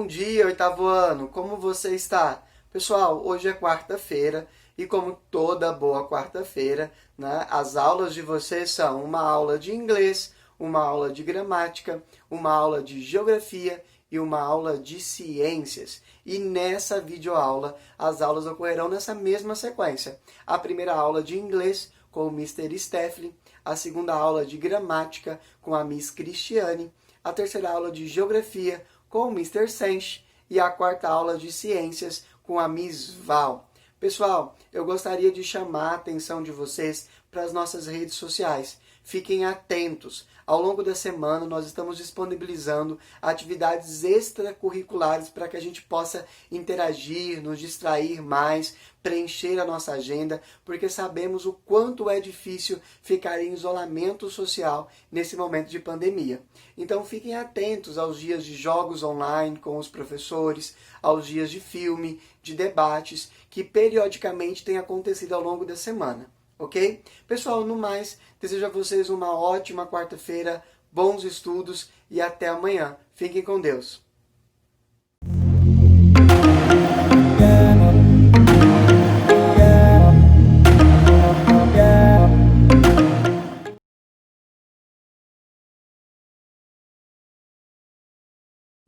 Bom dia, oitavo ano, como você está? Pessoal, hoje é quarta-feira e como toda boa quarta-feira, né, as aulas de vocês são uma aula de inglês, uma aula de gramática, uma aula de geografia e uma aula de ciências. E nessa videoaula, as aulas ocorrerão nessa mesma sequência. A primeira aula de inglês com o Mr. Steffley, a segunda aula de gramática com a Miss Cristiane, a terceira aula de geografia com o Mr. Sench e a quarta aula de ciências com a Miss Val. Pessoal, eu gostaria de chamar a atenção de vocês para as nossas redes sociais. Fiquem atentos. Ao longo da semana, nós estamos disponibilizando atividades extracurriculares para que a gente possa interagir, nos distrair mais, preencher a nossa agenda, porque sabemos o quanto é difícil ficar em isolamento social nesse momento de pandemia. Então, fiquem atentos aos dias de jogos online com os professores, aos dias de filme, de debates, que periodicamente têm acontecido ao longo da semana. Ok? Pessoal, no mais, desejo a vocês uma ótima quarta-feira, bons estudos e até amanhã. Fiquem com Deus.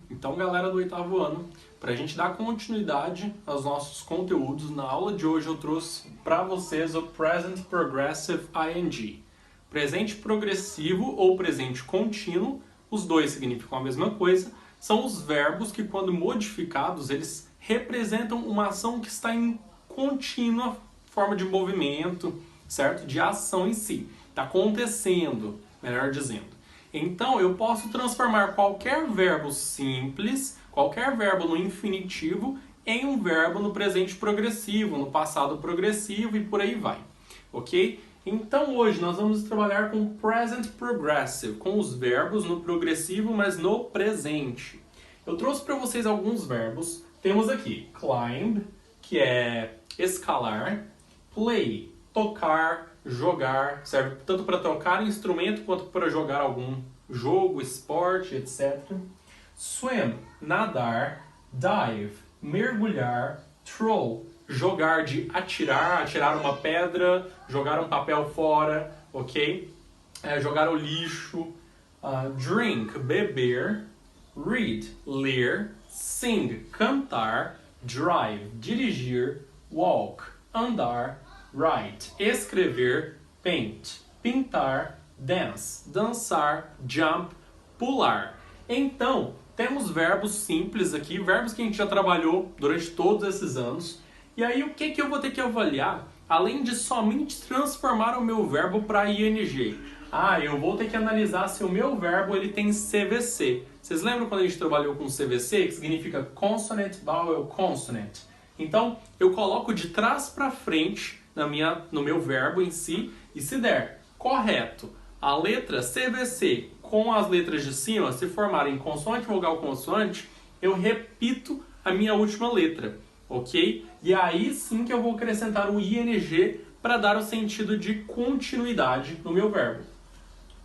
Então, galera do oitavo ano, para a gente dar continuidade aos nossos conteúdos, na aula de hoje eu trouxe para vocês o Present Progressive ING. Presente progressivo ou presente contínuo, os dois significam a mesma coisa, são os verbos que, quando modificados, eles representam uma ação que está em contínua forma de movimento, certo? De ação em si. Está acontecendo, melhor dizendo. Então, eu posso transformar qualquer verbo simples, qualquer verbo no infinitivo, em um verbo no presente progressivo, no passado progressivo e por aí vai. Ok? Então, hoje nós vamos trabalhar com present progressive, com os verbos no progressivo, mas no presente. Eu trouxe para vocês alguns verbos. Temos aqui climb, que é escalar, play, tocar, jogar, serve tanto para tocar instrumento quanto para jogar algum jogo, esporte, etc. Swim, nadar, dive, mergulhar, throw, jogar de atirar, atirar uma pedra, jogar um papel fora, ok? Jogar o lixo, drink, beber, read, ler, sing, cantar, drive, dirigir, walk, andar, write, escrever, paint, pintar, dance, dançar, jump, pular. Então, temos verbos simples aqui, verbos que a gente já trabalhou durante todos esses anos. E aí, o que eu vou ter que avaliar, além de somente transformar o meu verbo para ing? Eu vou ter que analisar se o meu verbo ele tem CVC. Vocês lembram quando a gente trabalhou com CVC, que significa Consonant, Vowel, Consonant? Então, eu coloco de trás para frente no meu verbo em si, e se der correto, a letra CVC com as letras de cima se formarem consoante, vogal, consoante, eu repito a minha última letra, ok? E aí sim que eu vou acrescentar o ing para dar o sentido de continuidade no meu verbo.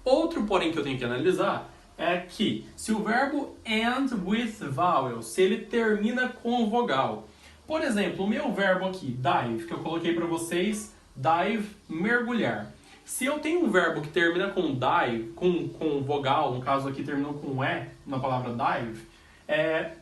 Outro porém que eu tenho que analisar é que se o verbo end with vowel, se ele termina com vogal. Por exemplo, o meu verbo aqui, dive, que eu coloquei para vocês, dive, mergulhar. Se eu tenho um verbo que termina com dive, com vogal, no caso aqui terminou com E, na palavra dive,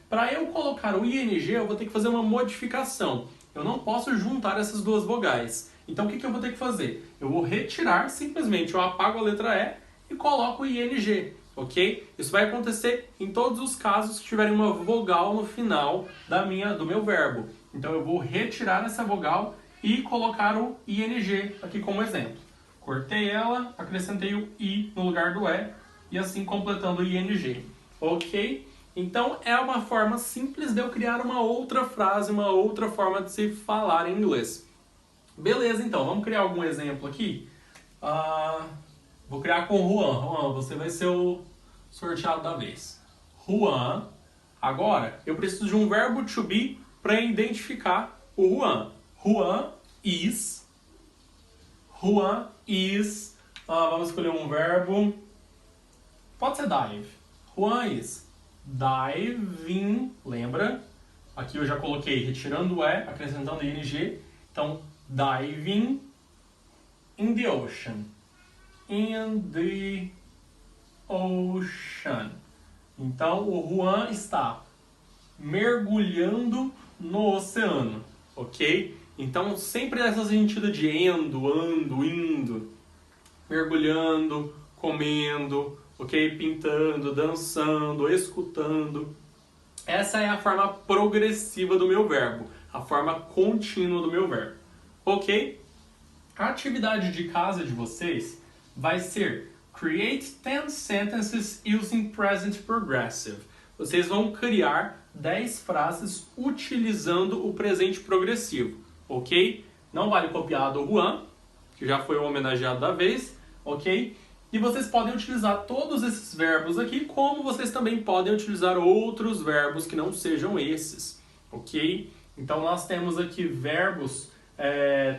para eu colocar o ing, eu vou ter que fazer uma modificação. Eu não posso juntar essas duas vogais. Então o que eu vou ter que fazer? Eu vou retirar, simplesmente, eu apago a letra E e coloco o ing, ok? Isso vai acontecer em todos os casos que tiverem uma vogal no final do meu verbo. Então eu vou retirar essa vogal e colocar o ing aqui como exemplo. Cortei ela, acrescentei o i no lugar do e assim completando o ing. Ok? Então é uma forma simples de eu criar uma outra frase, uma outra forma de se falar em inglês. Beleza, então, vamos criar algum exemplo aqui? Vou criar com Juan. Juan, você vai ser o sorteado da vez. Juan. Agora, eu preciso de um verbo to be para identificar o Juan. Juan is. Juan is. Vamos escolher um verbo. Pode ser dive. Juan is diving, lembra? Aqui eu já coloquei retirando o E, acrescentando ing. Então, diving in the ocean. In the ocean. Então, o Juan está mergulhando no oceano, ok? Então, sempre nessa sentido de ando, indo, mergulhando, comendo, ok? Pintando, dançando, escutando. Essa é a forma progressiva do meu verbo, a forma contínua do meu verbo, ok? A atividade de casa de vocês vai ser Create 10 sentences using present progressive. Vocês vão criar 10 frases utilizando o presente progressivo, ok? Não vale copiar do Juan, que já foi o homenageado da vez, ok? E vocês podem utilizar todos esses verbos aqui, como vocês também podem utilizar outros verbos que não sejam esses, ok? Então nós temos aqui verbos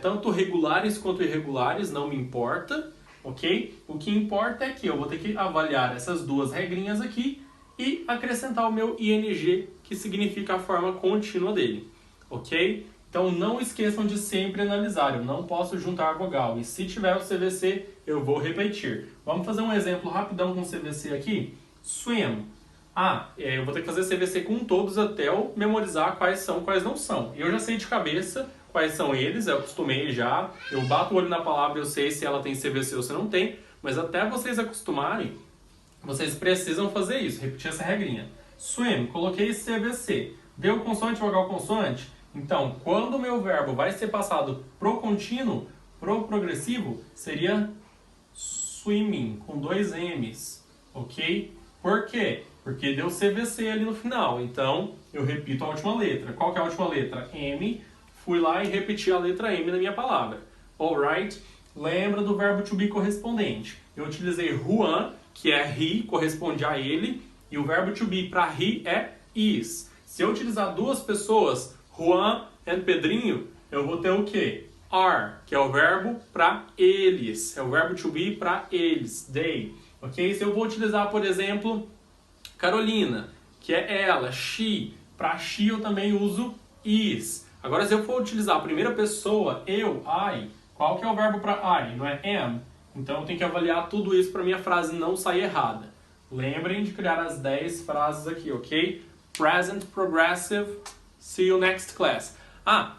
tanto regulares quanto irregulares, não me importa, ok? O que importa é que eu vou ter que avaliar essas duas regrinhas aqui e acrescentar o meu ing, que significa a forma contínua dele, ok? Então não esqueçam de sempre analisar, eu não posso juntar vogal, e se tiver o CVC, eu vou repetir. Vamos fazer um exemplo rapidão com o CVC aqui? Swim. Eu vou ter que fazer CVC com todos até eu memorizar quais são, quais não são. Eu já sei de cabeça quais são eles, eu acostumei já, eu bato o olho na palavra e eu sei se ela tem CVC ou se não tem, mas até vocês acostumarem, vocês precisam fazer isso, repetir essa regrinha. Swim, coloquei CVC. Deu consoante, vogal, consoante? Então, quando o meu verbo vai ser passado pro contínuo, pro progressivo, seria swimming, com 2 M's, ok? Por quê? Porque deu CVC ali no final, então eu repito a última letra. Qual que é a última letra? M. Fui lá e repeti a letra M na minha palavra. Alright? Lembra do verbo to be correspondente. Eu utilizei Juan, que é he, corresponde a ele, e o verbo to be para he é is. Se eu utilizar duas pessoas, Juan e Pedrinho, eu vou ter o quê? Are, que é o verbo para eles. É o verbo to be para eles, they. Ok? Se eu vou utilizar, por exemplo, Carolina, que é ela, she. Para she eu também uso is. Agora, se eu for utilizar a primeira pessoa, eu, I, qual que é o verbo para I? Não é am? Então eu tenho que avaliar tudo isso para minha frase não sair errada. Lembrem de criar as 10 frases aqui, ok? Present progressive. See you next class.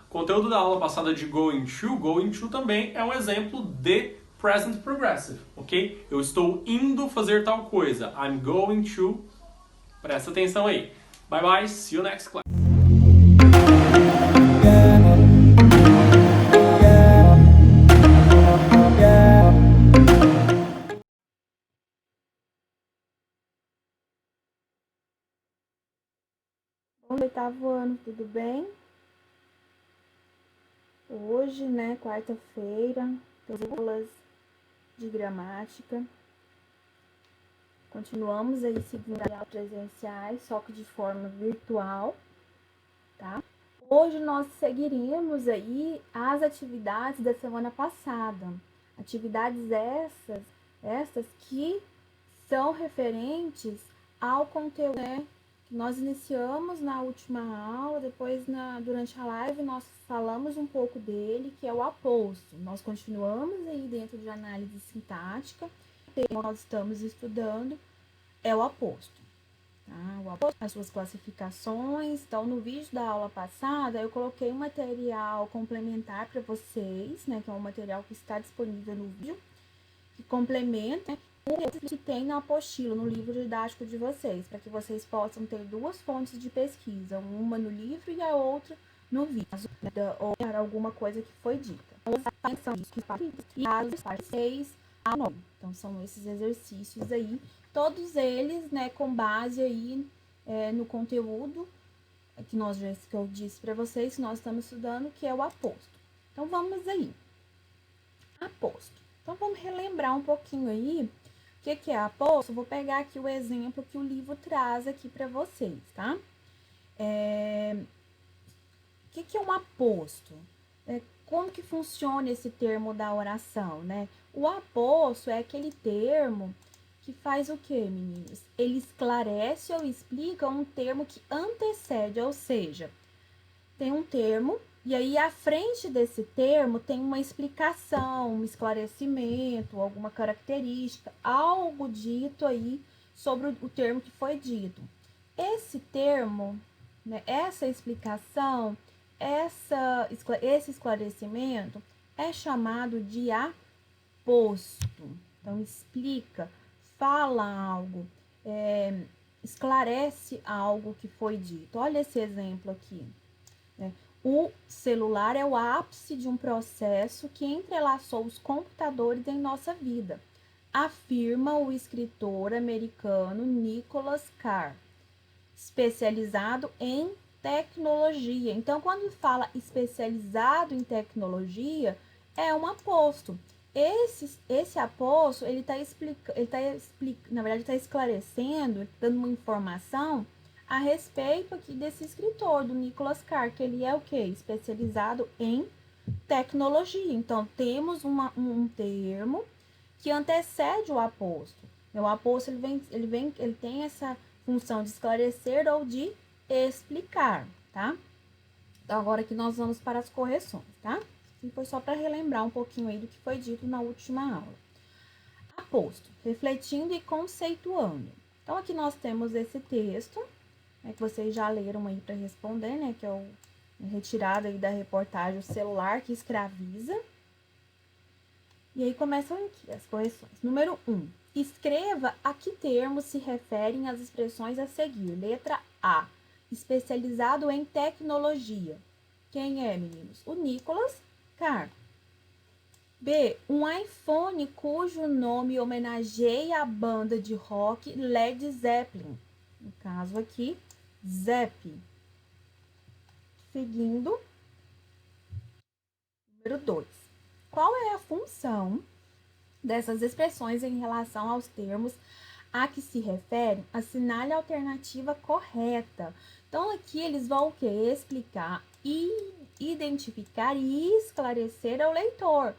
Conteúdo da aula passada de going to também é um exemplo de present progressive, ok? Eu estou indo fazer tal coisa. I'm going to. Presta atenção aí. Bye bye, see you next class. Oitavo ano, tudo bem? Hoje, né, quarta-feira, aulas de gramática. Continuamos aí seguindo aulas presenciais, só que de forma virtual, tá? Hoje nós seguiremos aí as atividades da semana passada. Atividades essas que são referentes ao conteúdo, né? Nós iniciamos na última aula, depois durante a live nós falamos um pouco dele, que é o aposto. Nós continuamos aí dentro de análise sintática, o tema que nós estamos estudando é o aposto. Tá? O aposto, as suas classificações. Então, no vídeo da aula passada, eu coloquei um material complementar para vocês, né, que é um material que está disponível no vídeo, que complementa, né, que tem na apostila, no livro didático de vocês, para que vocês possam ter duas fontes de pesquisa, uma no livro e a outra no vídeo, ou alguma coisa que foi dita. São os partes 6 a 9. Então, são esses exercícios aí, todos eles, né, com base aí no conteúdo que eu disse para vocês, que nós estamos estudando, que é o aposto. Então, vamos aí. Aposto. Então, vamos relembrar um pouquinho aí o que é aposto. Vou pegar aqui o exemplo que o livro traz aqui para vocês, tá? O que é um aposto? Como que funciona esse termo da oração, né? O aposto é aquele termo que faz o quê, meninos? Ele esclarece ou explica um termo que antecede, ou seja, tem um termo e aí à frente desse termo tem uma explicação, um esclarecimento, alguma característica, algo dito aí sobre o termo que foi dito. Esse termo, né, essa explicação, esse esclarecimento é chamado de aposto. Então, explica, fala algo, esclarece algo que foi dito. Olha esse exemplo aqui. Né? O celular é o ápice de um processo que entrelaçou os computadores em nossa vida, afirma o escritor americano Nicholas Carr, especializado em tecnologia. Então, quando fala especializado em tecnologia, é um aposto. Esse aposto, ele na verdade, está esclarecendo, dando uma informação a respeito aqui desse escritor, do Nicholas Carr, que ele é o quê? Especializado em tecnologia. Então, temos um termo que antecede o aposto. O aposto, ele tem essa função de esclarecer ou de explicar, tá? Então, agora aqui nós vamos para as correções, tá? E foi só para relembrar um pouquinho aí do que foi dito na última aula. Aposto, refletindo e conceituando. Então, aqui nós temos esse texto, que vocês já leram aí para responder, né? Que é retirado aí da reportagem O Celular que Escraviza. E aí começam aqui as correções. Número 1. Escreva a que termos se referem as expressões a seguir. Letra A. Especializado em tecnologia. Quem é, meninos? O Nicholas Carr. B. Um iPhone cujo nome homenageia a banda de rock Led Zeppelin. No caso aqui, Zepp. Seguindo. Número 2. Qual é a função dessas expressões em relação aos termos a que se referem? Assinale a alternativa correta. Então, aqui eles vão o quê? Explicar, identificar e esclarecer ao leitor.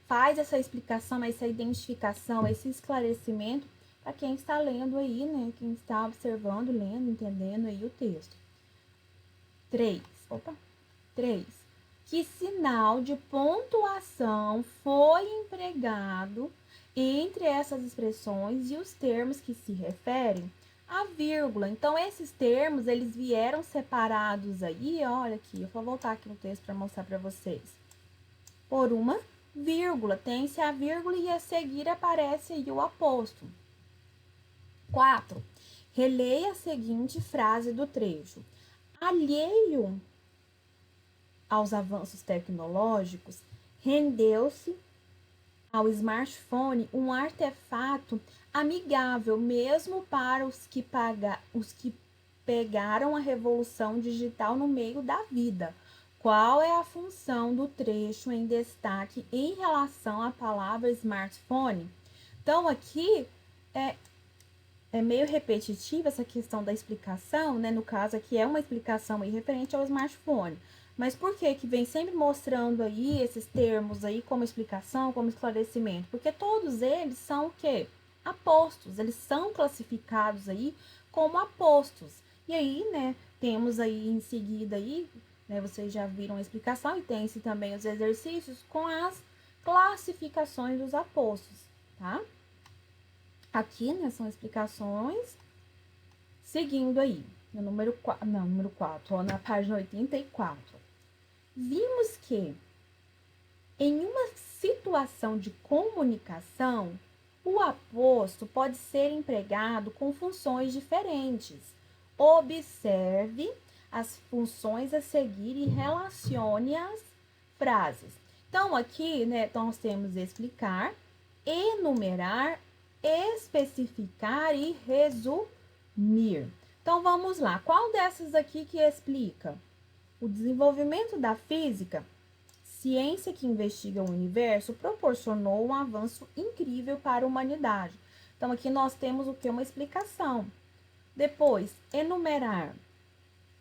Faz essa explicação, essa identificação, esse esclarecimento para quem está lendo aí, né? Quem está observando, lendo, entendendo aí o texto. 3. Que sinal de pontuação foi empregado entre essas expressões e os termos que se referem? A vírgula. Então, esses termos, eles vieram separados aí, olha aqui, eu vou voltar aqui no texto para mostrar para vocês. Por uma vírgula. Tem-se a vírgula e a seguir aparece aí o aposto. 4. Releia a seguinte frase do trecho. Alheio aos avanços tecnológicos, rendeu-se ao smartphone um artefato amigável mesmo para os que pegaram a revolução digital no meio da vida. Qual é a função do trecho em destaque em relação à palavra smartphone? Então, aqui é meio repetitiva essa questão da explicação, né? No caso aqui é uma explicação aí referente ao smartphone. Mas por que vem sempre mostrando aí esses termos aí como explicação, como esclarecimento? Porque todos eles são o quê? Apostos. Eles são classificados aí como apostos. E aí, né, temos aí em seguida aí, né, vocês já viram a explicação e tem-se também os exercícios com as classificações dos apostos, tá? Aqui, né, são explicações. Seguindo aí, no número 4, na página 84. Vimos que, em uma situação de comunicação, o aposto pode ser empregado com funções diferentes. Observe as funções a seguir e relacione as frases. Então, aqui, né, nós temos explicar, enumerar, especificar e resumir. Então, vamos lá. Qual dessas aqui que explica? O desenvolvimento da física, ciência que investiga o universo, proporcionou um avanço incrível para a humanidade. Então, aqui nós temos o que? Uma explicação. Depois, enumerar.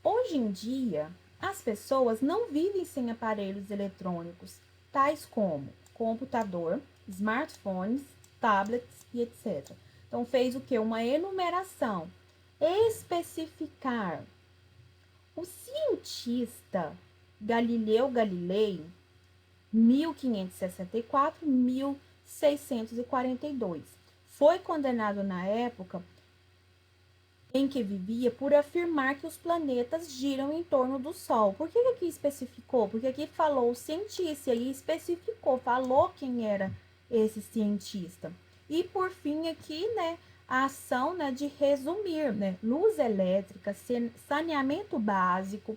Hoje em dia, as pessoas não vivem sem aparelhos eletrônicos, tais como computador, smartphones, tablets e etc. Então, fez o quê? Uma enumeração. Especificar. O cientista Galileu Galilei, 1564, 1642, foi condenado na época em que vivia por afirmar que os planetas giram em torno do Sol. Por que aqui especificou? Porque aqui falou o cientista, e aí especificou, falou quem era esse cientista. E por fim aqui, né, a ação, né, de resumir, né, luz elétrica, saneamento básico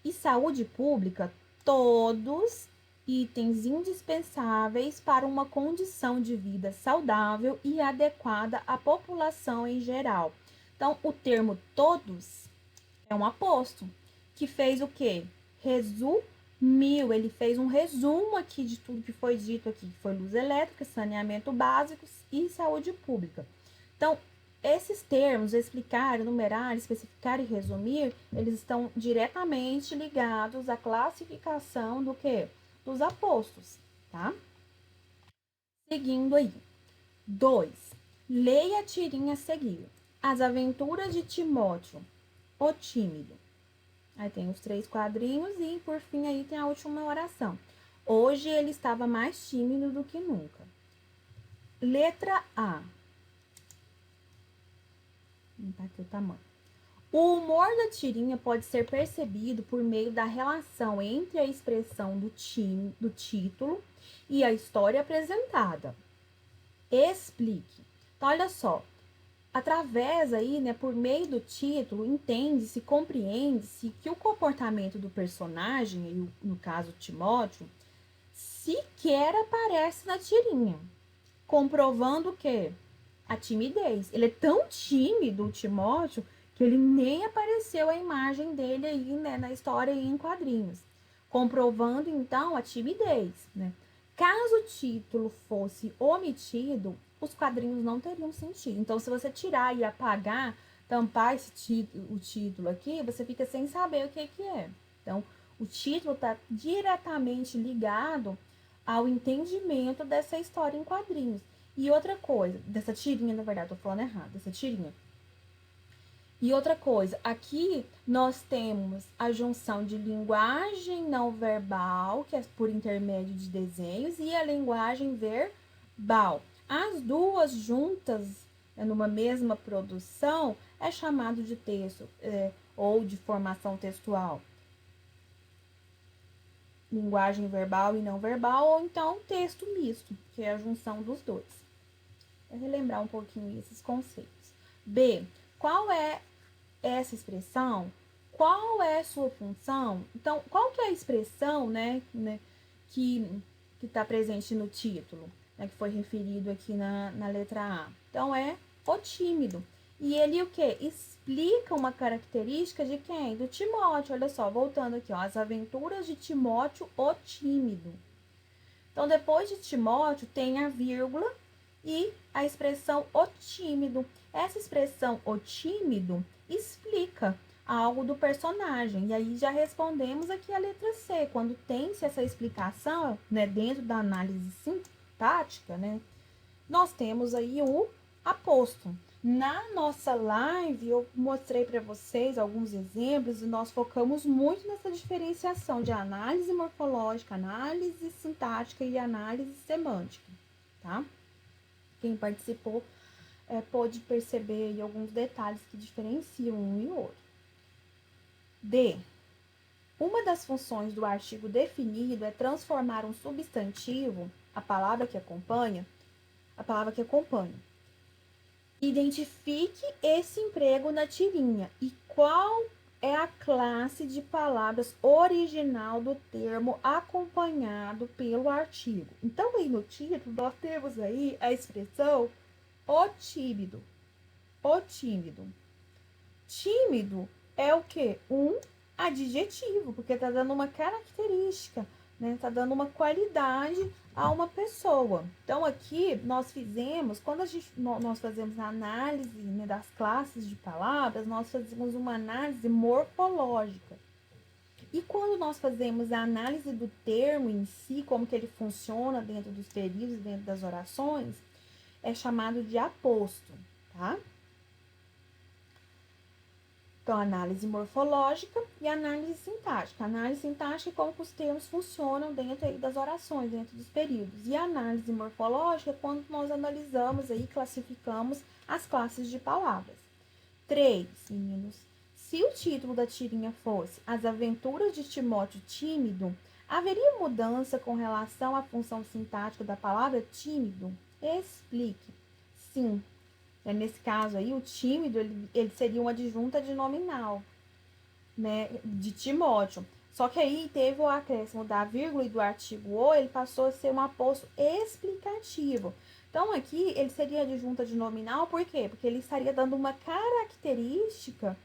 e saúde pública, todos itens indispensáveis para uma condição de vida saudável e adequada à população em geral. Então, o termo todos é um aposto que fez o quê? Resumiu, ele fez um resumo aqui de tudo que foi dito aqui, que foi luz elétrica, saneamento básico e saúde pública. Então, esses termos, explicar, enumerar, especificar e resumir, eles estão diretamente ligados à classificação do quê? Dos apostos, tá? Seguindo aí. 2. Leia a tirinha a seguir. As Aventuras de Timóteo, o Tímido. Aí tem os 3 quadrinhos e, por fim, aí tem a última oração. Hoje ele estava mais tímido do que nunca. Letra A. Tá aqui o tamanho. O humor da tirinha pode ser percebido por meio da relação entre a expressão do título e a história apresentada. Explique. Então, olha só. Através aí, né, por meio do título, entende-se, compreende-se que o comportamento do personagem, no caso Timóteo, sequer aparece na tirinha, comprovando que a timidez. Ele é tão tímido, o Timóteo, que ele nem apareceu a imagem dele aí, né, na história aí em quadrinhos, comprovando então a timidez, né? Caso o título fosse omitido, os quadrinhos não teriam sentido. Então, se você tirar e apagar, tampar o título aqui, você fica sem saber o que é. Então, o título está diretamente ligado ao entendimento dessa história em quadrinhos. E outra coisa, dessa tirinha, na verdade, tô falando errado, dessa tirinha. E outra coisa, aqui nós temos a junção de linguagem não verbal, que é por intermédio de desenhos, e a linguagem verbal. As duas juntas numa mesma produção é chamado de texto ou de formação textual. Linguagem verbal e não verbal, ou então texto misto, que é a junção dos dois. Vou relembrar um pouquinho esses conceitos. B. Qual é essa expressão? Qual é sua função? Então, qual que é a expressão, né que está presente no título, né, que foi referido aqui na letra A? Então, é o tímido. E ele o quê? Explica uma característica de quem? Do Timóteo. Olha só, voltando aqui, ó, as aventuras de Timóteo, o tímido. Então, depois de Timóteo, tem a vírgula e a expressão o tímido. Essa expressão o tímido explica algo do personagem. E aí já respondemos aqui a letra C. Quando tem-se essa explicação, né, dentro da análise sintática, né, nós temos aí o aposto. Na nossa live, eu mostrei para vocês alguns exemplos e nós focamos muito nessa diferenciação de análise morfológica, análise sintática e análise semântica, tá? Quem participou pôde perceber aí alguns detalhes que diferenciam um e o outro. D. Uma das funções do artigo definido é transformar um substantivo, a palavra que acompanha. Identifique esse emprego na tirinha e qual é a classe de palavras original do termo acompanhado pelo artigo. Então, aí no título, nós temos aí a expressão o tímido. O tímido. Tímido é o quê? Um adjetivo, porque está dando uma característica, né? Está dando uma qualidade a uma pessoa. Então, aqui nós fizemos, quando nós fazemos a análise, né, das classes de palavras, nós fazemos uma análise morfológica. E quando nós fazemos a análise do termo em si, como que ele funciona dentro dos períodos, dentro das orações, é chamado de aposto, tá? Então, análise morfológica e análise sintática. Análise sintática é como os termos funcionam dentro aí das orações, dentro dos períodos. E a análise morfológica é quando nós analisamos aí, classificamos as classes de palavras. 3, meninos. Se o título da tirinha fosse As Aventuras de Timóteo Tímido, haveria mudança com relação à função sintática da palavra tímido? Explique. Sim. Nesse caso aí, o tímido, ele seria uma adjunta de nominal, né, de Timóteo. Só que aí teve o acréscimo da vírgula e do artigo o, ele passou a ser um aposto explicativo. Então, aqui, ele seria adjunta de nominal, por quê? Porque ele estaria dando uma característica,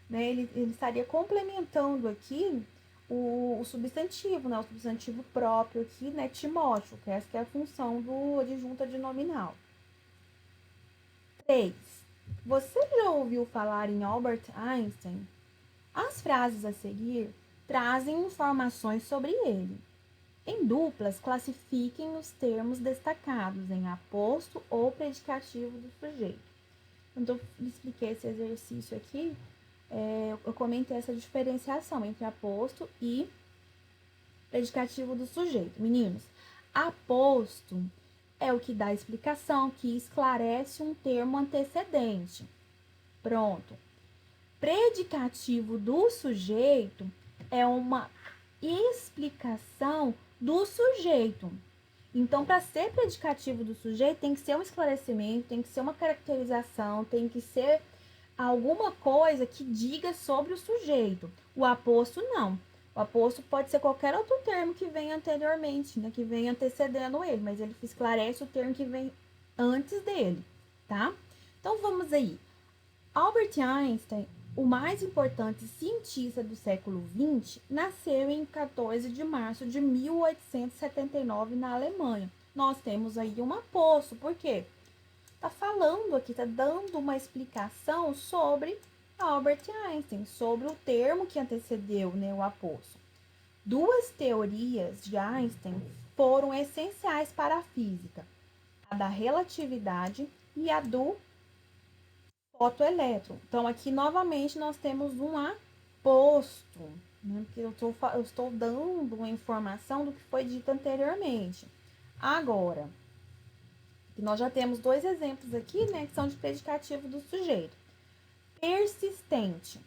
né, ele estaria complementando aqui o substantivo, né, o substantivo próprio aqui, né, Timóteo, que essa que é a função do adjunta de nominal. 3. Você já ouviu falar em Albert Einstein? As frases a seguir trazem informações sobre ele. Em duplas, classifiquem os termos destacados em aposto ou predicativo do sujeito. Então, eu expliquei esse exercício aqui, eu comentei essa diferenciação entre aposto e predicativo do sujeito. Meninos, aposto é o que dá explicação, que esclarece um termo antecedente. Pronto. Predicativo do sujeito é uma explicação do sujeito. Então, para ser predicativo do sujeito, tem que ser um esclarecimento, tem que ser uma caracterização, tem que ser alguma coisa que diga sobre o sujeito. O aposto, não. O aposto pode ser qualquer outro termo que venha anteriormente, né, que venha antecedendo ele, mas ele esclarece o termo que vem antes dele, tá? Então, vamos aí. Albert Einstein, o mais importante cientista do século XX, nasceu em 14 de março de 1879 na Alemanha. Nós temos aí um aposto, por quê? Tá falando aqui, tá dando uma explicação sobre Albert Einstein, sobre o termo que antecedeu, né, o aposto. Duas teorias de Einstein foram essenciais para a física, a da relatividade e a do fotoelétron. Então, aqui, novamente, nós temos um aposto, né, porque eu estou dando uma informação do que foi dito anteriormente. Agora, nós já temos dois exemplos aqui, né, que são de predicativo do sujeito. Persistente.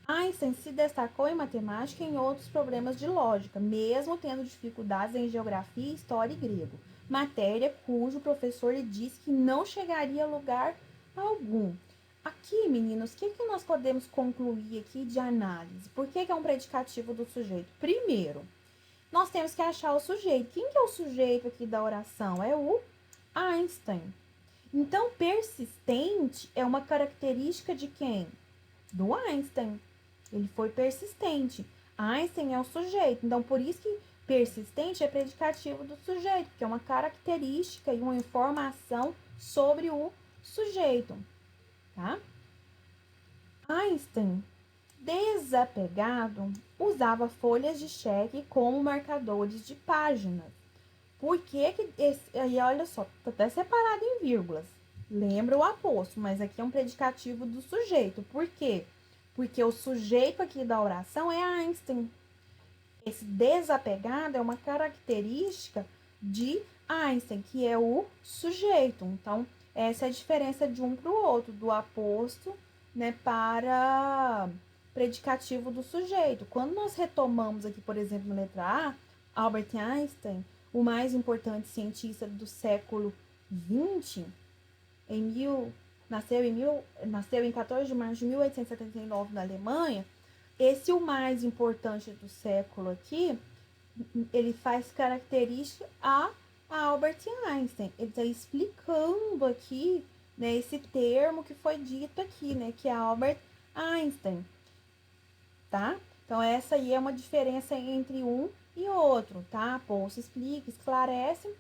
Einstein se destacou em matemática e em outros problemas de lógica, mesmo tendo dificuldades em geografia, história e grego, matéria cujo professor lhe disse que não chegaria a lugar algum. Aqui, meninos, o que nós podemos concluir aqui de análise? Por que é um predicativo do sujeito? Primeiro, nós temos que achar o sujeito. Quem que é o sujeito aqui da oração? É o Einstein. Então, persistente é uma característica de quem? Do Einstein. Ele foi persistente. Einstein é o sujeito. Então, por isso que persistente é predicativo do sujeito, que é uma característica e uma informação sobre o sujeito, tá? Einstein, desapegado, usava folhas de cheque como marcadores de páginas. Por que aí, olha só, tá até separado em vírgulas. Lembra o aposto, mas aqui é um predicativo do sujeito. Por quê? Porque o sujeito aqui da oração é Einstein. Esse desapegado é uma característica de Einstein, que é o sujeito. Então, essa é a diferença de um para o outro, do aposto, né, para predicativo do sujeito. Quando nós retomamos aqui, por exemplo, na letra A, Albert Einstein, o mais importante cientista do século XX, nasceu em 14 de março de 1879 na Alemanha. Esse o mais importante do século aqui, ele faz característica a Albert Einstein. Ele está explicando aqui, né, esse termo que foi dito aqui, né, que é Albert Einstein, tá? Então, essa aí é uma diferença entre um e outro, tá? Aposto explica, esclarece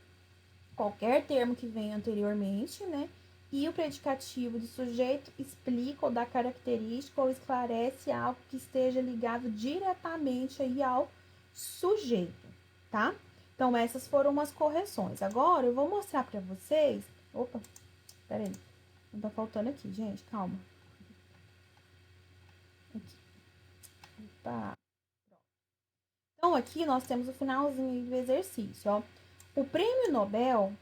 qualquer termo que venha anteriormente, né? E o predicativo do sujeito explica ou dá característica ou esclarece algo que esteja ligado diretamente aí ao sujeito, tá? Então, essas foram umas correções. Agora, eu vou mostrar para vocês Opa, pera aí. Não tá faltando aqui, gente, calma. Aqui. Opa. Então, aqui nós temos o finalzinho do exercício, ó. O prêmio Nobel,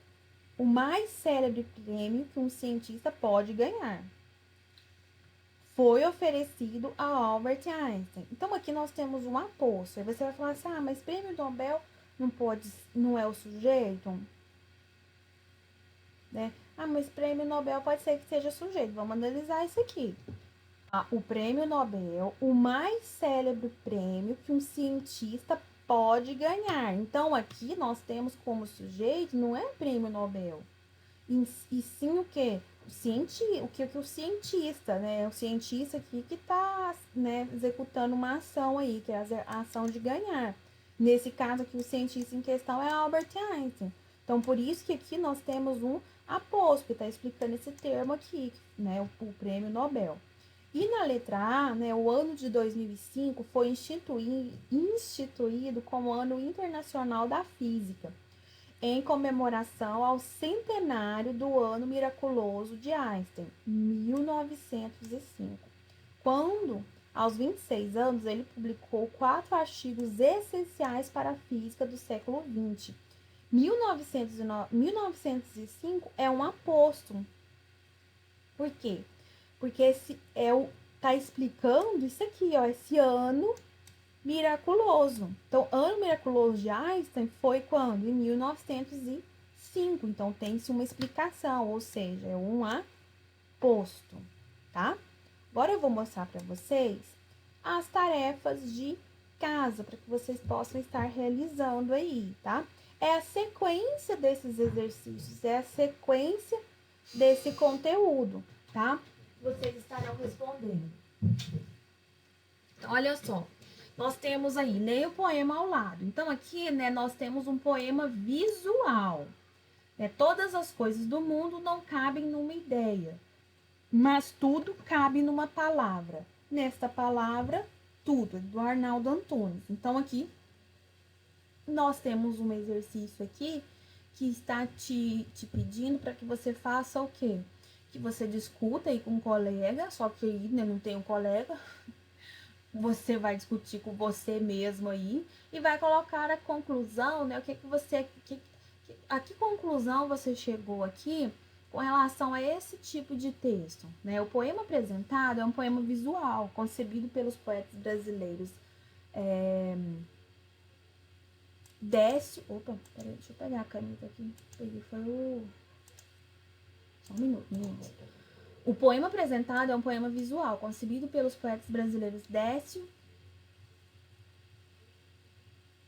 o mais célebre prêmio que um cientista pode ganhar, foi oferecido a Albert Einstein. Então, aqui nós temos um aposto. Aí você vai falar assim, mas prêmio Nobel não é o sujeito? Né? Mas prêmio Nobel pode ser que seja sujeito. Vamos analisar isso aqui. O prêmio Nobel, o mais célebre prêmio que um cientista pode ganhar. Então, aqui nós temos como sujeito, não é o prêmio Nobel, e sim o quê? O cientista, né? O cientista aqui que está, né, executando uma ação aí, que é a ação de ganhar. Nesse caso aqui, o cientista em questão é Albert Einstein. Então, por isso que aqui nós temos um aposto, que está explicando esse termo aqui, né? O prêmio Nobel. E na letra A, né, o ano de 2005 foi instituído como Ano Internacional da Física, em comemoração ao centenário do Ano Miraculoso de Einstein, 1905, quando, aos 26 anos, ele publicou 4 artigos essenciais para a física do século XX. 1905 é um aposto. Por quê? Porque tá explicando isso aqui, ó, esse ano miraculoso. Então, ano miraculoso de Einstein foi quando? Em 1905. Então, tem-se uma explicação, ou seja, é um aposto, tá? Agora eu vou mostrar para vocês as tarefas de casa, para que vocês possam estar realizando aí, tá? É a sequência desses exercícios, é a sequência desse conteúdo, tá? Vocês estarão respondendo. Então, olha só, nós temos aí, leia o poema ao lado. Então, aqui, né, nós temos um poema visual. Né? Todas as coisas do mundo não cabem numa ideia, mas tudo cabe numa palavra. Nesta palavra, tudo, do Arnaldo Antunes. Então, aqui, nós temos um exercício aqui que está te pedindo para que você faça o quê? Que você discuta aí com um colega, só que aí, né, não tem um colega, você vai discutir com você mesmo aí e vai colocar a conclusão, né? A que conclusão você chegou aqui com relação a esse tipo de texto, né? O poema apresentado é um poema visual, concebido pelos poetas brasileiros Décio. Opa, peraí, deixa eu pegar a caneta aqui. Peguei, foi o. Só um minuto, meninas. O poema apresentado é um poema visual, concebido pelos poetas brasileiros Décio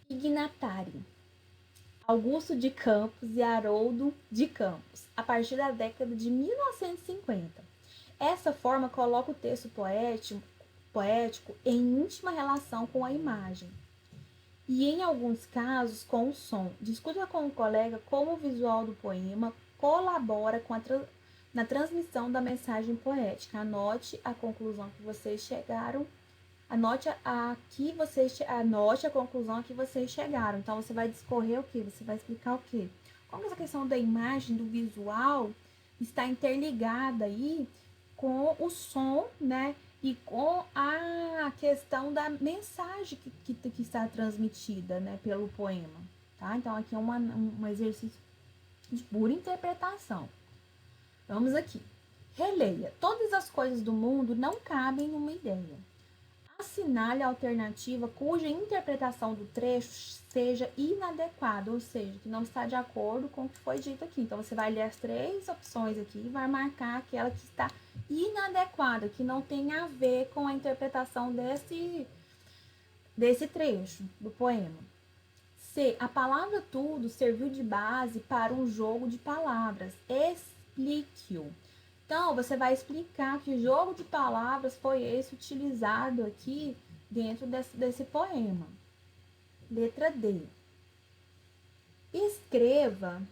Ignatari, Augusto de Campos e Haroldo de Campos, a partir da década de 1950. Essa forma coloca o texto poético em íntima relação com a imagem e, em alguns casos, com o som. Discuta com o colega como o visual do poema colabora na transmissão da mensagem poética. Anote a conclusão que vocês chegaram. Anote a conclusão a que vocês chegaram. Então, você vai discorrer o quê? Você vai explicar o quê? Como essa questão da imagem, do visual, está interligada aí com o som, né? E com a questão da mensagem que está transmitida, né, pelo poema, tá? Então, aqui é um exercício de pura interpretação. Vamos aqui. Releia. Todas as coisas do mundo não cabem numa ideia. Assinale a alternativa cuja interpretação do trecho seja inadequada, ou seja, que não está de acordo com o que foi dito aqui. Então, você vai ler as 3 opções aqui e vai marcar aquela que está inadequada, que não tem a ver com a interpretação desse trecho do poema. C. A palavra tudo serviu de base para um jogo de palavras. Explique-o. Então, você vai explicar que jogo de palavras foi esse utilizado aqui dentro desse poema. Letra D. Escreva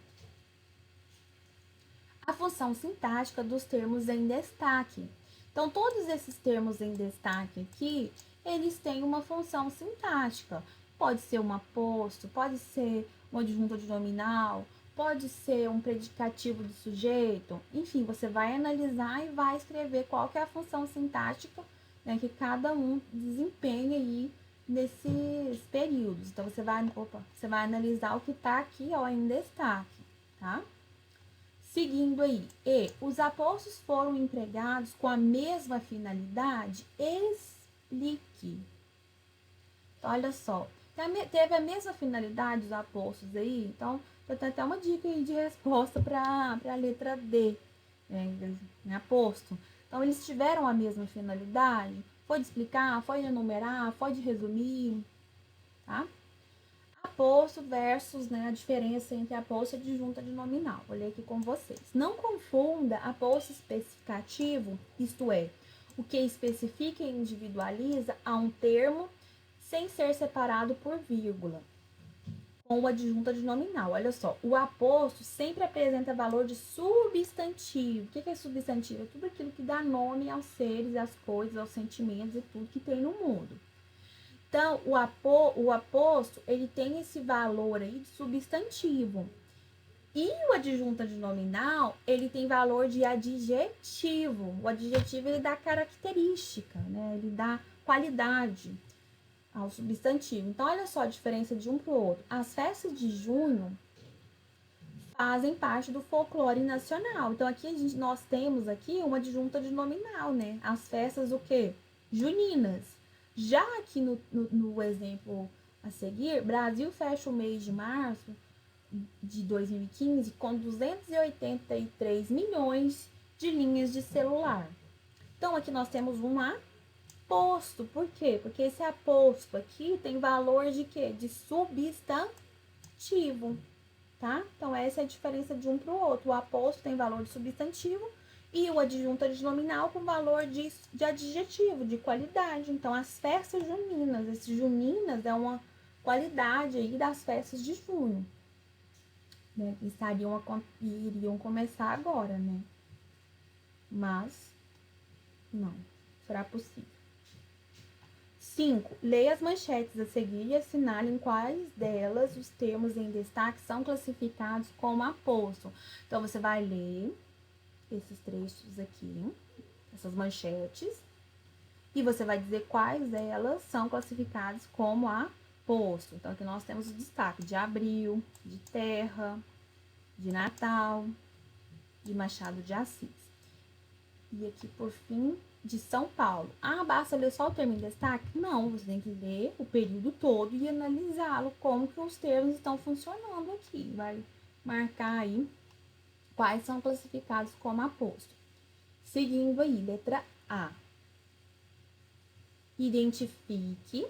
a função sintática dos termos em destaque. Então, todos esses termos em destaque aqui, eles têm uma função sintática. Pode ser um aposto, pode ser uma adjunta de nominal, pode ser um predicativo do sujeito. Enfim, você vai analisar e vai escrever qual que é a função sintática, né, que cada um desempenha aí nesses períodos. Então, você vai analisar o que está aqui, ó, em destaque, tá? Seguindo aí, os apostos foram empregados com a mesma finalidade? Explique. Então, olha só, teve a mesma finalidade os apostos aí? Então, eu tenho até uma dica aí de resposta para a letra D, aposto. Então, eles tiveram a mesma finalidade? Foi de explicar, foi de enumerar, foi de resumir, tá? Aposto versus, né, a diferença entre aposto e adjunta de nominal. Olhei aqui com vocês. Não confunda aposto especificativo, isto é, o que especifica e individualiza a um termo sem ser separado por vírgula, com o adjunta de nominal. Olha só, o aposto sempre apresenta valor de substantivo. O que é substantivo? É tudo aquilo que dá nome aos seres, às coisas, aos sentimentos e tudo que tem no mundo. Então, o aposto, ele tem esse valor aí de substantivo. E o adjunta de nominal, ele tem valor de adjetivo. O adjetivo, ele dá característica, né? Ele dá qualidade ao substantivo. Então, olha só a diferença de um para o outro. As festas de junho fazem parte do folclore nacional. Então, aqui nós temos aqui uma adjunta de nominal, né? As festas o quê? Juninas. Já aqui no exemplo a seguir, Brasil fecha o mês de março de 2015 com 283 milhões de linhas de celular. Então, aqui nós temos um aposto. Por quê? Porque esse aposto aqui tem valor de quê? De substantivo, tá? Então, essa é a diferença de um para o outro. O aposto tem valor de substantivo e o adjunta de nominal com valor de adjetivo, de qualidade. Então, as festas juninas, esses juninas é uma qualidade aí das festas de junho, né? Que iriam começar agora, né? Mas, não, será possível. 5. Leia as manchetes a seguir e assinale em quais delas os termos em destaque são classificados como aposto. Então, você vai ler esses trechos aqui, essas manchetes, e você vai dizer quais delas são classificadas como aposto. Então, aqui nós temos o destaque de Abril, de Terra, de Natal, de Machado de Assis. E aqui, por fim, de São Paulo. Basta ler só o termo em destaque? Não, você tem que ler o período todo e analisá-lo, como que os termos estão funcionando aqui. Vai marcar aí quais são classificados como aposto. Seguindo aí, letra A. Identifique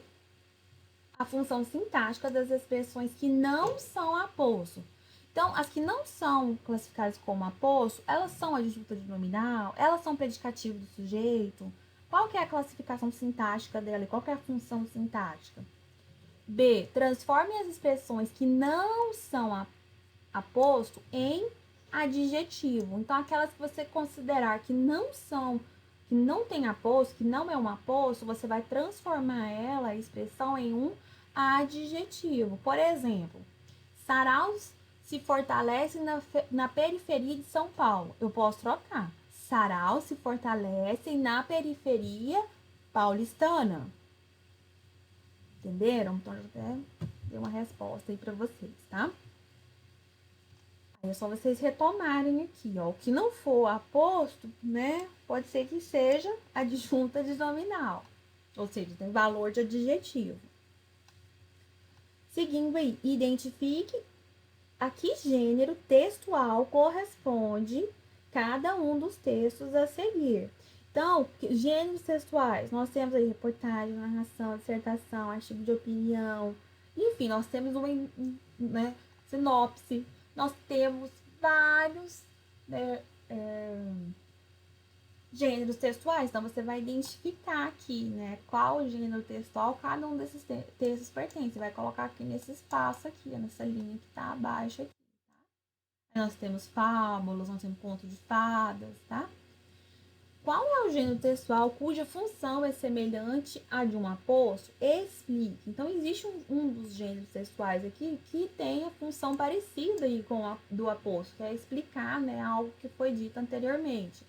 a função sintática das expressões que não são aposto. Então, as que não são classificadas como aposto, elas são adjunta de nominal, elas são predicativo do sujeito. Qual que é a classificação sintática dela e qual que é a função sintática? B. Transforme as expressões que não são aposto em adjetivo. Então, aquelas que você considerar que não são, que não tem aposto, que não é um aposto, você vai transformar ela, a expressão, em um adjetivo. Por exemplo, Saraus se fortalece na periferia de São Paulo. Eu posso trocar. Saraus se fortalece na periferia paulistana. Entenderam? Então, eu até dei uma resposta aí para vocês, tá? Aí é só vocês retomarem aqui, ó. O que não for aposto, né? Pode ser que seja adjunta de nominal. Ou seja, tem valor de adjetivo. Seguindo aí, identifique a que gênero textual corresponde cada um dos textos a seguir. Então, gêneros textuais, nós temos aí reportagem, narração, dissertação, artigo de opinião, enfim, nós temos uma, né, sinopse, nós temos vários, né, gêneros textuais. Então, você vai identificar aqui, né, qual gênero textual cada um desses textos pertence. Você vai colocar aqui nesse espaço aqui, nessa linha que está abaixo aqui, tá? Aí nós temos fábulas, nós temos contos de fadas, tá? qual é o gênero textual cuja função é semelhante à de um aposto? Explique. Então, existe um dos gêneros textuais aqui que tem a função parecida aí com a do aposto, que é explicar, né, algo que foi dito anteriormente.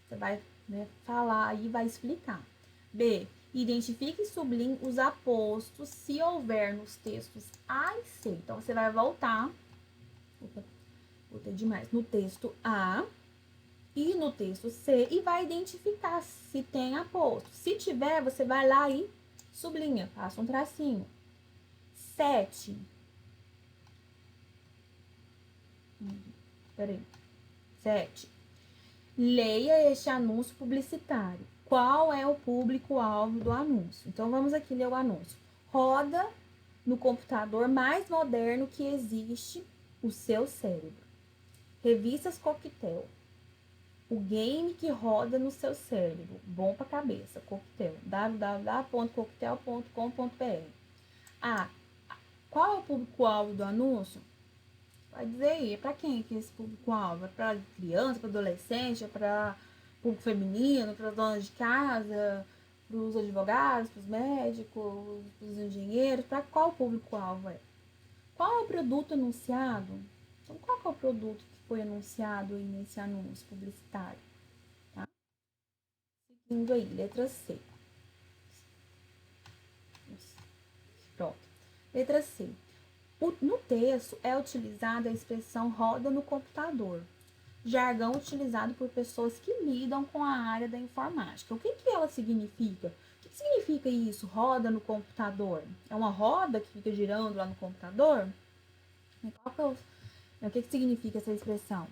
Você vai, né, falar e vai explicar. B. Identifique e sublinhe os apostos se houver nos textos A e C. Então, você vai voltar, botei demais, no texto A e no texto C e vai identificar se tem aposto. Se tiver, você vai lá e sublinha, passa um tracinho. 7. Peraí. 7. Leia este anúncio publicitário. Qual é o público-alvo do anúncio? Então, vamos aqui ler o anúncio. Roda no computador mais moderno que existe, o seu cérebro. Revistas Coquetel. O game que roda no seu cérebro. Bom pra cabeça. Coquetel. www.coquetel.com.br. Qual é o público-alvo do anúncio? Vai dizer aí, é pra quem que é esse público-alvo? É pra criança, pra adolescente, é pra público feminino, para donas de casa, para os advogados, para os médicos, para os engenheiros, para qual público-alvo é? Qual é o produto anunciado? Então, qual é o produto que foi anunciado aí nesse anúncio publicitário? Tá? Seguindo aí, letra C. Pronto. Letra C. No texto é utilizada a expressão roda no computador. Jargão utilizado por pessoas que lidam com a área da informática. O que ela significa? O que significa isso? Roda no computador? É uma roda que fica girando lá no computador? O que significa essa expressão?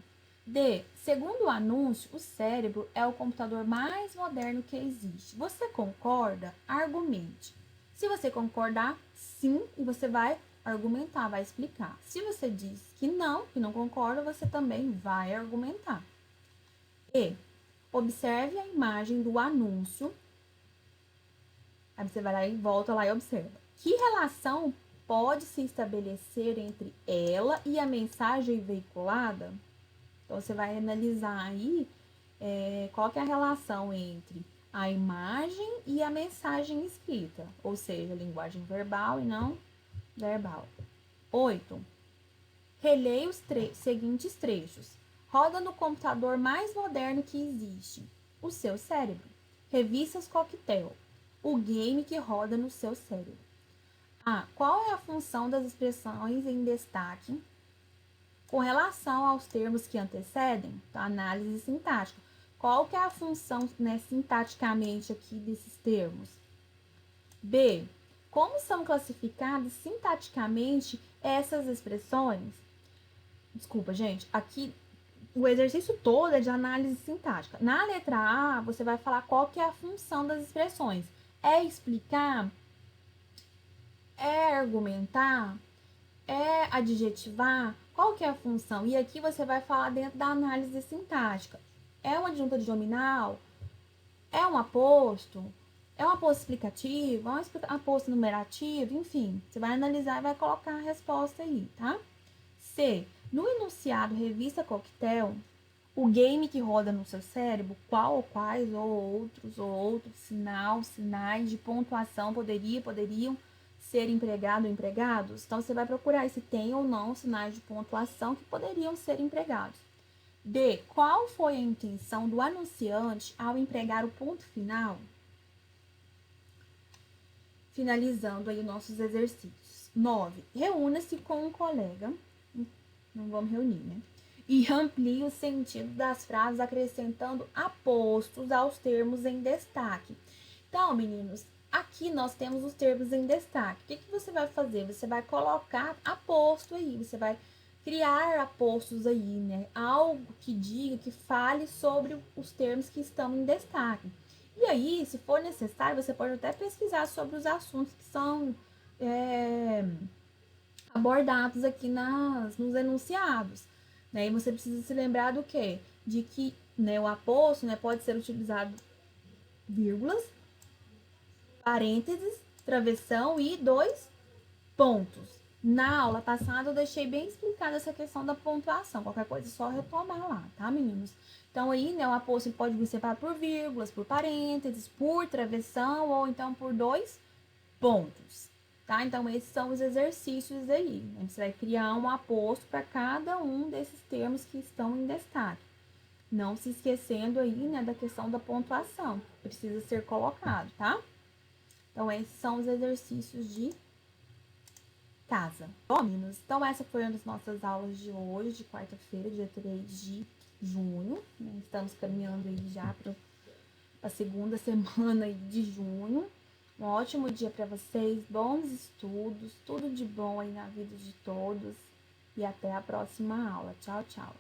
D. Segundo o anúncio, o cérebro é o computador mais moderno que existe. Você concorda? Argumente. Se você concordar, sim, e você vai argumentar, vai explicar. Se você diz que não concorda, você também vai argumentar. E. Observe a imagem do anúncio. Aí você vai lá e volta lá e observa. Que relação pode se estabelecer entre ela e a mensagem veiculada? Então, você vai analisar aí qual que é a relação entre a imagem e a mensagem escrita, ou seja, linguagem verbal e não verbal. 8. Releia os seguintes trechos. Roda no computador mais moderno que existe, o seu cérebro. Revistas Coquetel, o game que roda no seu cérebro. Qual é a função das expressões em destaque com relação aos termos que antecedem? Então, análise sintática. Qual que é a função, né, sintaticamente aqui desses termos? B. Como são classificadas sintaticamente essas expressões? Desculpa, gente. Aqui o exercício todo é de análise sintática. Na letra A, você vai falar qual que é a função das expressões. É explicar? É argumentar? É adjetivar? Qual que é a função? E aqui você vai falar dentro da análise sintática. É uma adjunta adnominal? É um aposto? É um aposto explicativo? É um aposto numerativo? Enfim, você vai analisar e vai colocar a resposta aí, tá? C. No enunciado Revista Coquetel, o game que roda no seu cérebro, qual ou quais ou outros, sinais de pontuação poderiam ser empregado ou empregados? Então, você vai procurar se tem ou não sinais de pontuação que poderiam ser empregados. D. Qual foi a intenção do anunciante ao empregar o ponto final? Finalizando aí os nossos exercícios. 9. Reúna-se com um colega. Não vamos reunir, né? E amplie o sentido das frases acrescentando apostos aos termos em destaque. Então, meninos, aqui nós temos os termos em destaque. O que você vai fazer? Você vai colocar aposto aí, você vai criar apostos aí, né? Algo que diga, que fale sobre os termos que estão em destaque. E aí, se for necessário, você pode até pesquisar sobre os assuntos que são abordados aqui nos enunciados. Né? E você precisa se lembrar do quê? De que, né, o aposto, né, pode ser utilizado vírgulas, parênteses, travessão e 2 pontos. Na aula passada eu deixei bem explicada essa questão da pontuação. Qualquer coisa é só retomar lá, tá, meninos? Então aí, né, o aposto pode vir separado por vírgulas, por parênteses, por travessão ou então por 2 pontos, tá? Então esses são os exercícios aí. A gente vai criar um aposto para cada um desses termos que estão em destaque. Não se esquecendo aí, né, da questão da pontuação, que precisa ser colocado, tá? Então esses são os exercícios de casa. Bom, meninos, então essa foi uma das nossas aulas de hoje, de quarta-feira, dia 3 de junho. Né? Estamos caminhando aí já para a segunda semana aí de junho. Um ótimo dia para vocês, bons estudos, tudo de bom aí na vida de todos. E até a próxima aula. Tchau, tchau.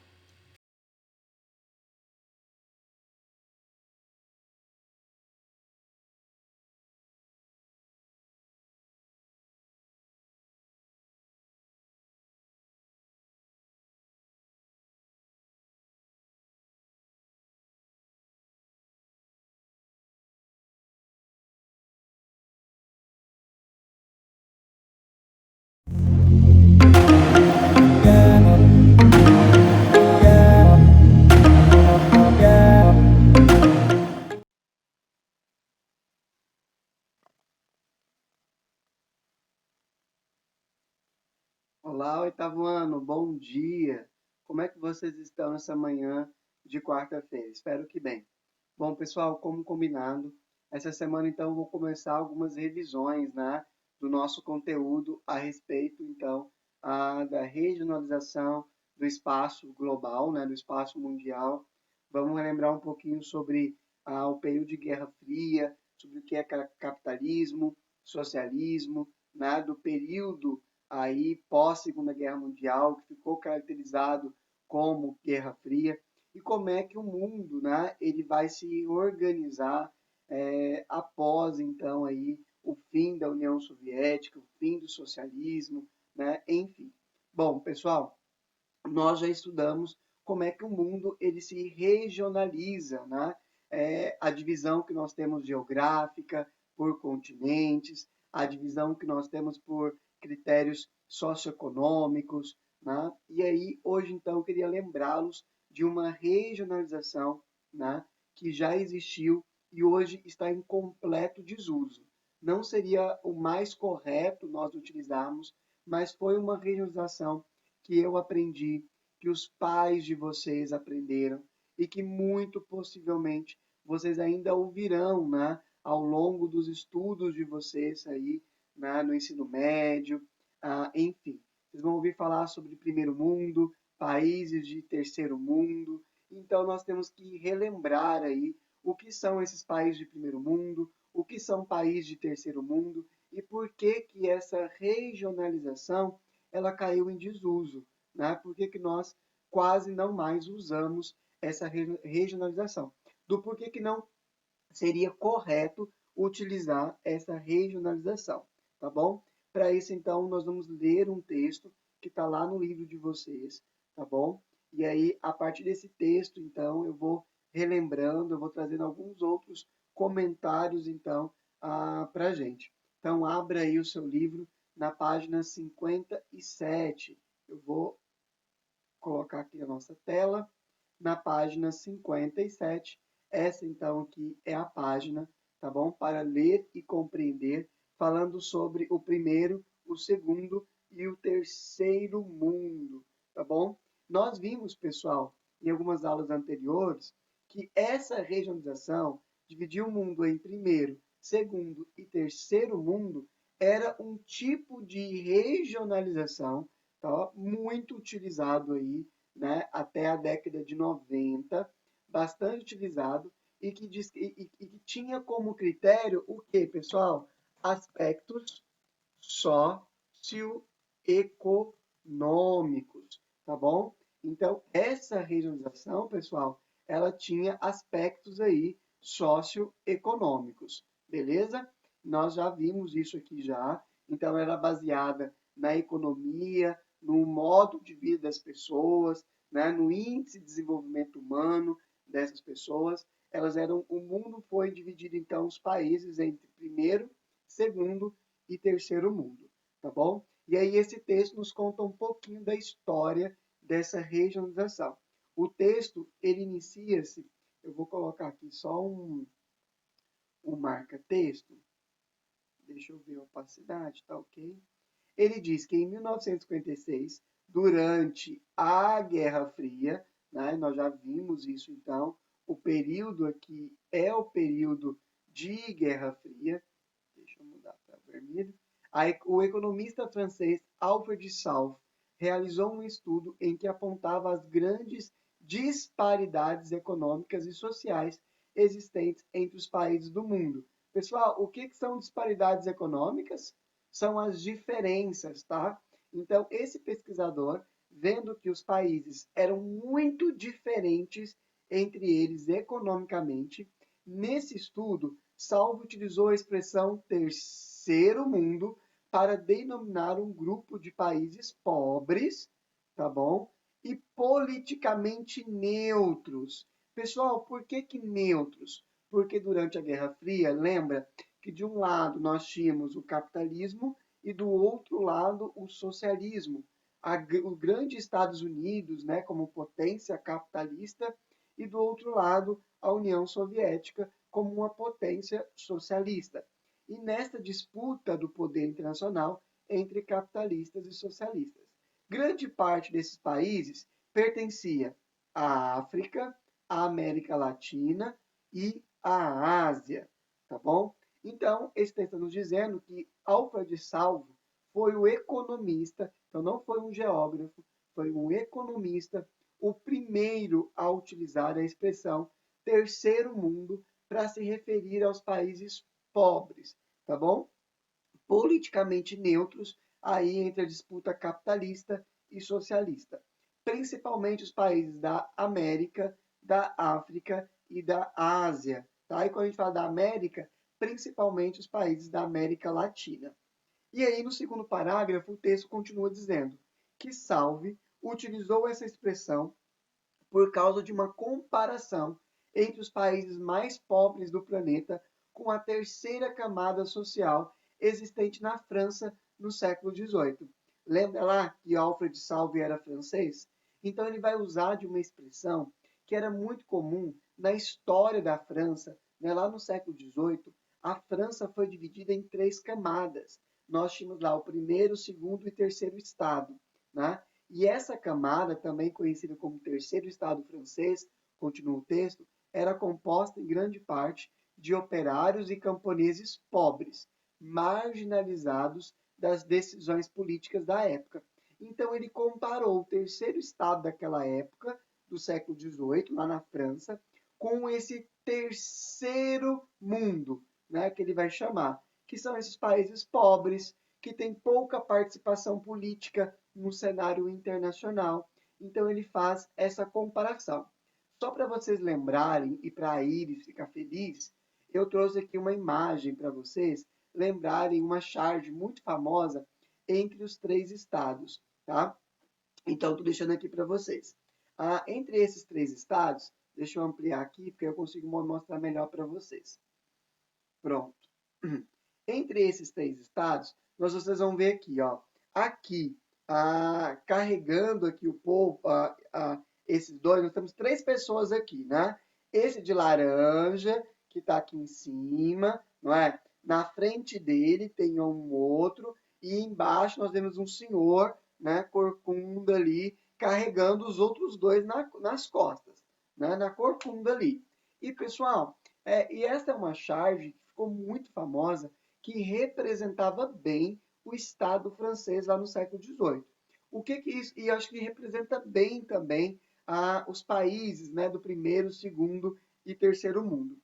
Olá, oitavo ano, bom dia. Como é que vocês estão essa manhã de quarta-feira? Espero que bem. Bom, pessoal, como combinado, essa semana então eu vou começar algumas revisões, né, do nosso conteúdo a respeito então da regionalização do espaço global, né, do espaço mundial. Vamos relembrar um pouquinho sobre o período de Guerra Fria, sobre o que é capitalismo, socialismo, né, do período aí pós Segunda Guerra Mundial, que ficou caracterizado como Guerra Fria, e como é que o mundo, né, ele vai se organizar após então aí o fim da União Soviética, o fim do socialismo, né, enfim. Bom, pessoal, nós já estudamos como é que o mundo ele se regionaliza, né? A divisão que nós temos geográfica por continentes, a divisão que nós temos por critérios socioeconômicos, né? E aí hoje então eu queria lembrá-los de uma regionalização, né, que já existiu e hoje está em completo desuso. Não seria o mais correto nós utilizarmos, mas foi uma regionalização que eu aprendi, que os pais de vocês aprenderam e que muito possivelmente vocês ainda ouvirão, né, ao longo dos estudos de vocês aí, né, no ensino médio, enfim. Vocês vão ouvir falar sobre primeiro mundo, países de terceiro mundo. Então nós temos que relembrar aí o que são esses países de primeiro mundo, o que são países de terceiro mundo e por que que essa regionalização ela caiu em desuso, né? Por que que nós quase não mais usamos essa regionalização? Do porquê que não seria correto utilizar essa regionalização, tá bom? Para isso, então, nós vamos ler um texto que está lá no livro de vocês, tá bom? E aí, a partir desse texto, então, eu vou relembrando, eu vou trazendo alguns outros comentários, então, para a gente. Então, abra aí o seu livro na página 57. Eu vou colocar aqui a nossa tela na página 57. Essa então aqui é a página, tá bom? Para ler e compreender, falando sobre o primeiro, o segundo e o terceiro mundo, tá bom? Nós vimos, pessoal, em algumas aulas anteriores, que essa regionalização, dividir o mundo em primeiro, segundo e terceiro mundo, era um tipo de regionalização, tá? Muito utilizado aí, né, até a década de 90, bastante utilizado e que, que tinha como critério o que, pessoal? Aspectos socioeconômicos, tá bom? Então, essa regionalização, pessoal, ela tinha aspectos aí socioeconômicos, beleza? Nós já vimos isso aqui já, então era baseada na economia, no modo de vida das pessoas, né, no índice de desenvolvimento humano dessas pessoas. O mundo foi dividido então os países entre primeiro, segundo e terceiro mundo, tá bom? E aí esse texto nos conta um pouquinho da história dessa regionalização. O texto, ele inicia-se, eu vou colocar aqui só um marca-texto, deixa eu ver a opacidade, tá ok? Ele diz que em 1956, durante a Guerra Fria, né, nós já vimos isso então, o período aqui é o período de Guerra Fria, deixa eu mudar para vermelho, o economista francês Alfred Salf realizou um estudo em que apontava as grandes disparidades econômicas e sociais existentes entre os países do mundo. Pessoal, o que são disparidades econômicas? São as diferenças, tá? Então, esse pesquisador, vendo que os países eram muito diferentes entre eles economicamente, nesse estudo, Salvo utilizou a expressão terceiro mundo para denominar um grupo de países pobres, tá bom? E politicamente neutros. Pessoal, por que neutros? Porque durante a Guerra Fria, lembra que de um lado nós tínhamos o capitalismo e do outro lado o socialismo. O grande Estados Unidos, né, como potência capitalista, e do outro lado a União Soviética como uma potência socialista. E nesta disputa do poder internacional entre capitalistas e socialistas. Grande parte desses países pertencia à África, à América Latina e à Ásia, tá bom? Então, esse texto está nos dizendo que Alfred Salvo foi o economista, então não foi um geógrafo, foi um economista, o primeiro a utilizar a expressão terceiro mundo para se referir aos países pobres, tá bom? Politicamente neutros aí entre a disputa capitalista e socialista, principalmente os países da América, da África e da Ásia, tá? E quando a gente fala da América, principalmente os países da América Latina. E aí, no segundo parágrafo, o texto continua dizendo que Salve utilizou essa expressão por causa de uma comparação entre os países mais pobres do planeta com a terceira camada social existente na França no século XVIII. Lembra lá que Alfred Salve era francês? Então ele vai usar de uma expressão que era muito comum na história da França, né? Lá no século XVIII, a França foi dividida em três camadas. Nós tínhamos lá o primeiro, o segundo e terceiro estado, né? E essa camada, também conhecida como Terceiro Estado francês, continua o texto, era composta em grande parte de operários e camponeses pobres, marginalizados das decisões políticas da época. Então ele comparou o terceiro estado daquela época, do século XVIII, lá na França, com esse terceiro mundo, né, que ele vai chamar, que são esses países pobres, que têm pouca participação política no cenário internacional. Então ele faz essa comparação. Só para vocês lembrarem e para a Iris ficar feliz, eu trouxe aqui uma imagem para vocês lembrarem uma charge muito famosa entre os três estados, tá? Então estou deixando aqui para vocês. Entre esses três estados, deixa eu ampliar aqui porque eu consigo mostrar melhor para vocês. Pronto. Entre esses três estados, vocês vão ver aqui, ó, aqui, carregando aqui o povo, esses dois, nós temos três pessoas aqui, né? Esse de laranja, que está aqui em cima, não é? Na frente dele tem um outro, e embaixo nós temos um senhor, né, corcunda ali, carregando os outros dois nas costas, né? Na corcunda ali. E, pessoal, e essa é uma charge que ficou muito famosa, que representava bem o Estado francês lá no século XVIII. O que isso? E acho que representa bem também os países, né, do primeiro, segundo e terceiro mundo.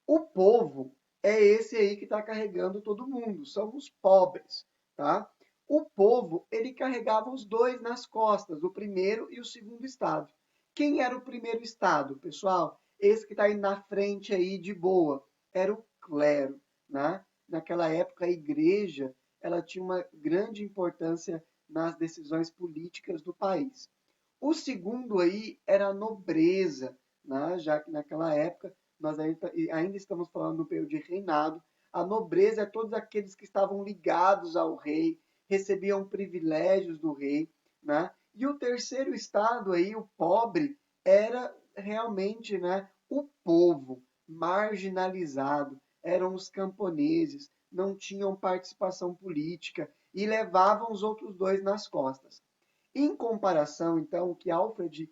O povo é esse aí que está carregando todo mundo, são os pobres, tá? O povo, ele carregava os dois nas costas, o primeiro e o segundo estado. Quem era o primeiro estado, pessoal? Esse que está aí na frente aí de boa, era o clero, né? Naquela época a igreja, ela tinha uma grande importância nas decisões políticas do país. O segundo aí era a nobreza, né? Já que naquela época nós ainda estamos falando do período de reinado. A nobreza é todos aqueles que estavam ligados ao rei, recebiam privilégios do rei, né? E o terceiro estado aí, o pobre, era realmente, né, o povo marginalizado, eram os camponeses, não tinham participação política e levavam os outros dois nas costas. Em comparação, então, o que Alfred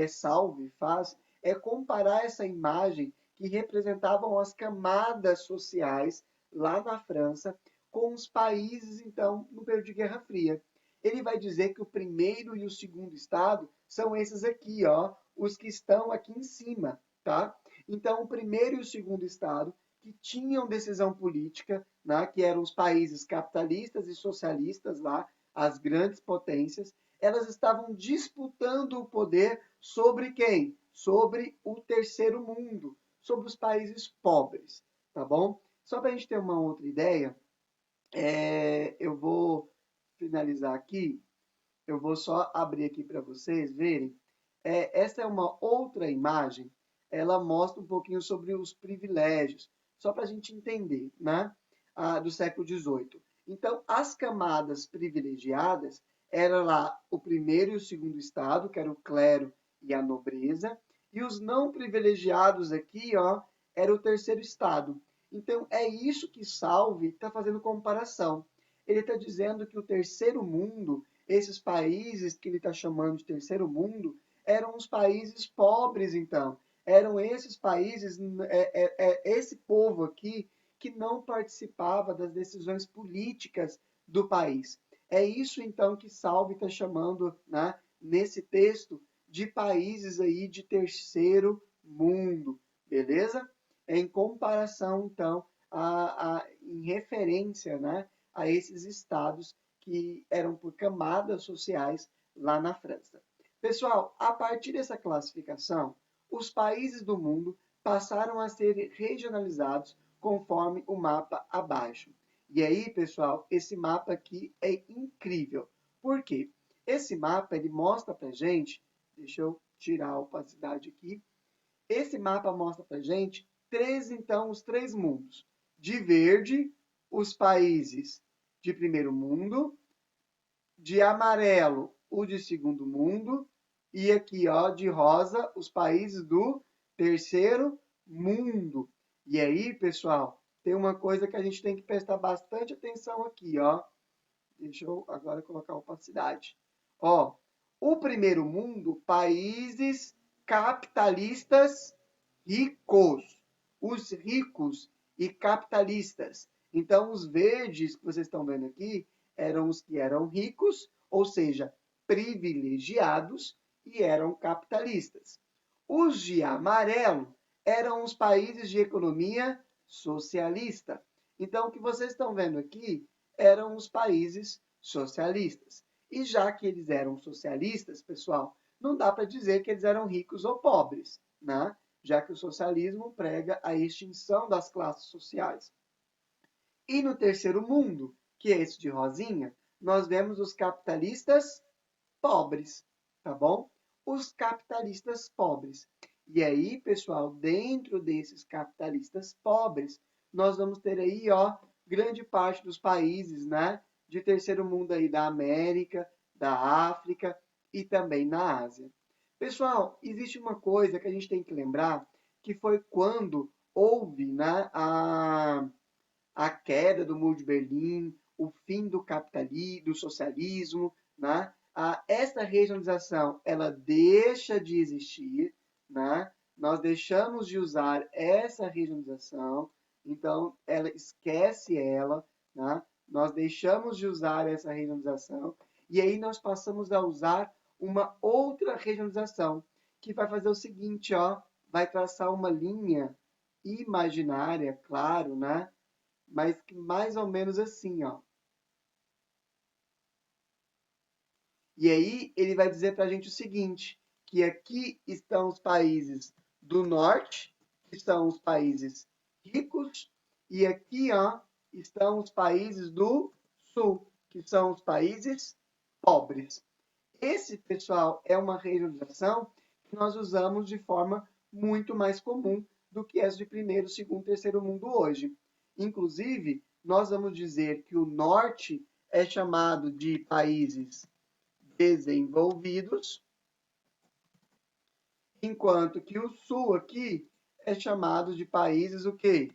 Salve faz é comparar essa imagem que representavam as camadas sociais lá na França com os países, então, no período de Guerra Fria. Ele vai dizer que o primeiro e o segundo estado são esses aqui, ó, os que estão aqui em cima, tá? Então, o primeiro e o segundo estado que tinham decisão política, né, que eram os países capitalistas e socialistas lá, as grandes potências, elas estavam disputando o poder sobre quem? Sobre o terceiro mundo, sobre os países pobres, tá bom? Só para a gente ter uma outra ideia, eu vou finalizar aqui, eu vou só abrir aqui para vocês verem. Essa é uma outra imagem, ela mostra um pouquinho sobre os privilégios, só para a gente entender, né? Do século XVIII. Então, as camadas privilegiadas era lá o primeiro e o segundo estado, que era o clero e a nobreza, e os não privilegiados aqui, ó, era o terceiro estado. Então, é isso que Salve está fazendo comparação. Ele está dizendo que o terceiro mundo, esses países que ele está chamando de terceiro mundo, eram os países pobres, então. Eram esses países, esse povo aqui, que não participava das decisões políticas do país. É isso, então, que Salve está chamando, né, nesse texto, de países aí de terceiro mundo, beleza? Em comparação, então, em referência, né, a esses estados que eram por camadas sociais lá na França. Pessoal, a partir dessa classificação, os países do mundo passaram a ser regionalizados conforme o mapa abaixo. E aí, pessoal, esse mapa aqui é incrível. Por quê? Esse mapa ele mostra pra gente, deixa eu tirar a opacidade aqui. Esse mapa mostra pra gente os três mundos. De verde, os países de primeiro mundo, de amarelo, o de segundo mundo, e aqui, ó, de rosa, os países do terceiro mundo. E aí, pessoal, tem uma coisa que a gente tem que prestar bastante atenção aqui, ó. Deixa eu agora colocar a opacidade. Ó, o primeiro mundo, países capitalistas ricos. Os ricos e capitalistas. Então, os verdes que vocês estão vendo aqui eram os que eram ricos, ou seja, privilegiados, e eram capitalistas. Os de amarelo eram os países de economia socialista. Então, o que vocês estão vendo aqui eram os países socialistas. E já que eles eram socialistas, pessoal, não dá para dizer que eles eram ricos ou pobres, né? Já que o socialismo prega a extinção das classes sociais. E no terceiro mundo, que é esse de rosinha, nós vemos os capitalistas pobres, tá bom? Os capitalistas pobres. E aí, pessoal, dentro desses capitalistas pobres, nós vamos ter aí, ó, grande parte dos países, né, de terceiro mundo aí da América, da África e também na Ásia. Pessoal, existe uma coisa que a gente tem que lembrar, que foi quando houve, né, a queda do Muro de Berlim, o fim do capitalismo, do socialismo, né? Essa regionalização ela deixa de existir, né? Nós deixamos de usar essa regionalização, então ela esquece ela, né? Nós deixamos de usar essa regionalização e aí nós passamos a usar uma outra regionalização que vai fazer o seguinte, ó, vai traçar uma linha imaginária, claro, né? Mas mais ou menos assim, ó. E aí ele vai dizer para a gente o seguinte, que aqui estão os países do norte, que são os países ricos, e aqui, ó, estão os países do sul, que são os países pobres. Esse, pessoal, é uma regionalização que nós usamos de forma muito mais comum do que essa de primeiro, segundo, terceiro mundo hoje. Inclusive, nós vamos dizer que o norte é chamado de países desenvolvidos, enquanto que o Sul aqui é chamado de países o quê?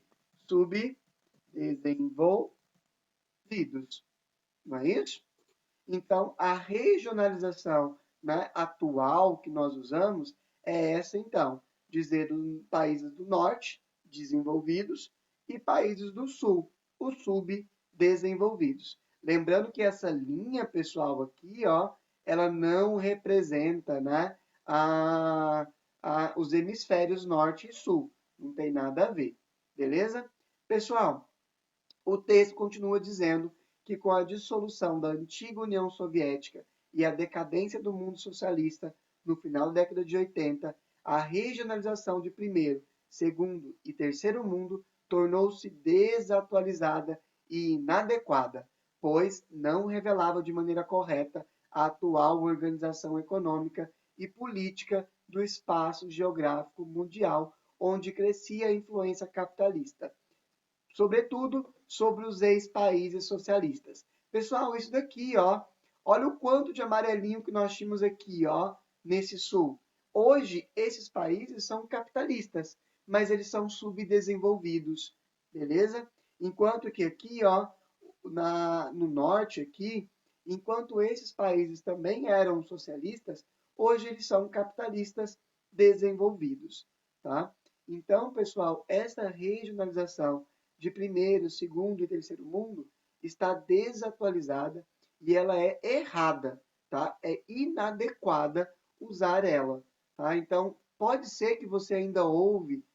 Subdesenvolvidos, não é isso? Então, a regionalização, né, atual que nós usamos é essa, então, dizer os países do norte, desenvolvidos, e países do sul, os subdesenvolvidos. Lembrando que essa linha, pessoal, aqui, ó, ela não representa, né, os hemisférios norte e sul. Não tem nada a ver, beleza? Pessoal, o texto continua dizendo que com a dissolução da antiga União Soviética e a decadência do mundo socialista no final da década de 80, a regionalização de primeiro, segundo e terceiro mundo tornou-se desatualizada e inadequada, pois não revelava de maneira correta a atual organização econômica e política do espaço geográfico mundial onde crescia a influência capitalista, sobretudo sobre os ex-países socialistas. Pessoal, isso daqui, ó, olha o quanto de amarelinho que nós tínhamos aqui, ó, nesse sul. Hoje, esses países são capitalistas, mas eles são subdesenvolvidos, beleza? Enquanto que aqui, ó, no norte aqui, enquanto esses países também eram socialistas, hoje eles são capitalistas desenvolvidos, tá? Então, pessoal, essa regionalização de primeiro, segundo e terceiro mundo está desatualizada e ela é errada, tá? É inadequada usar ela, tá? Então, pode ser que você ainda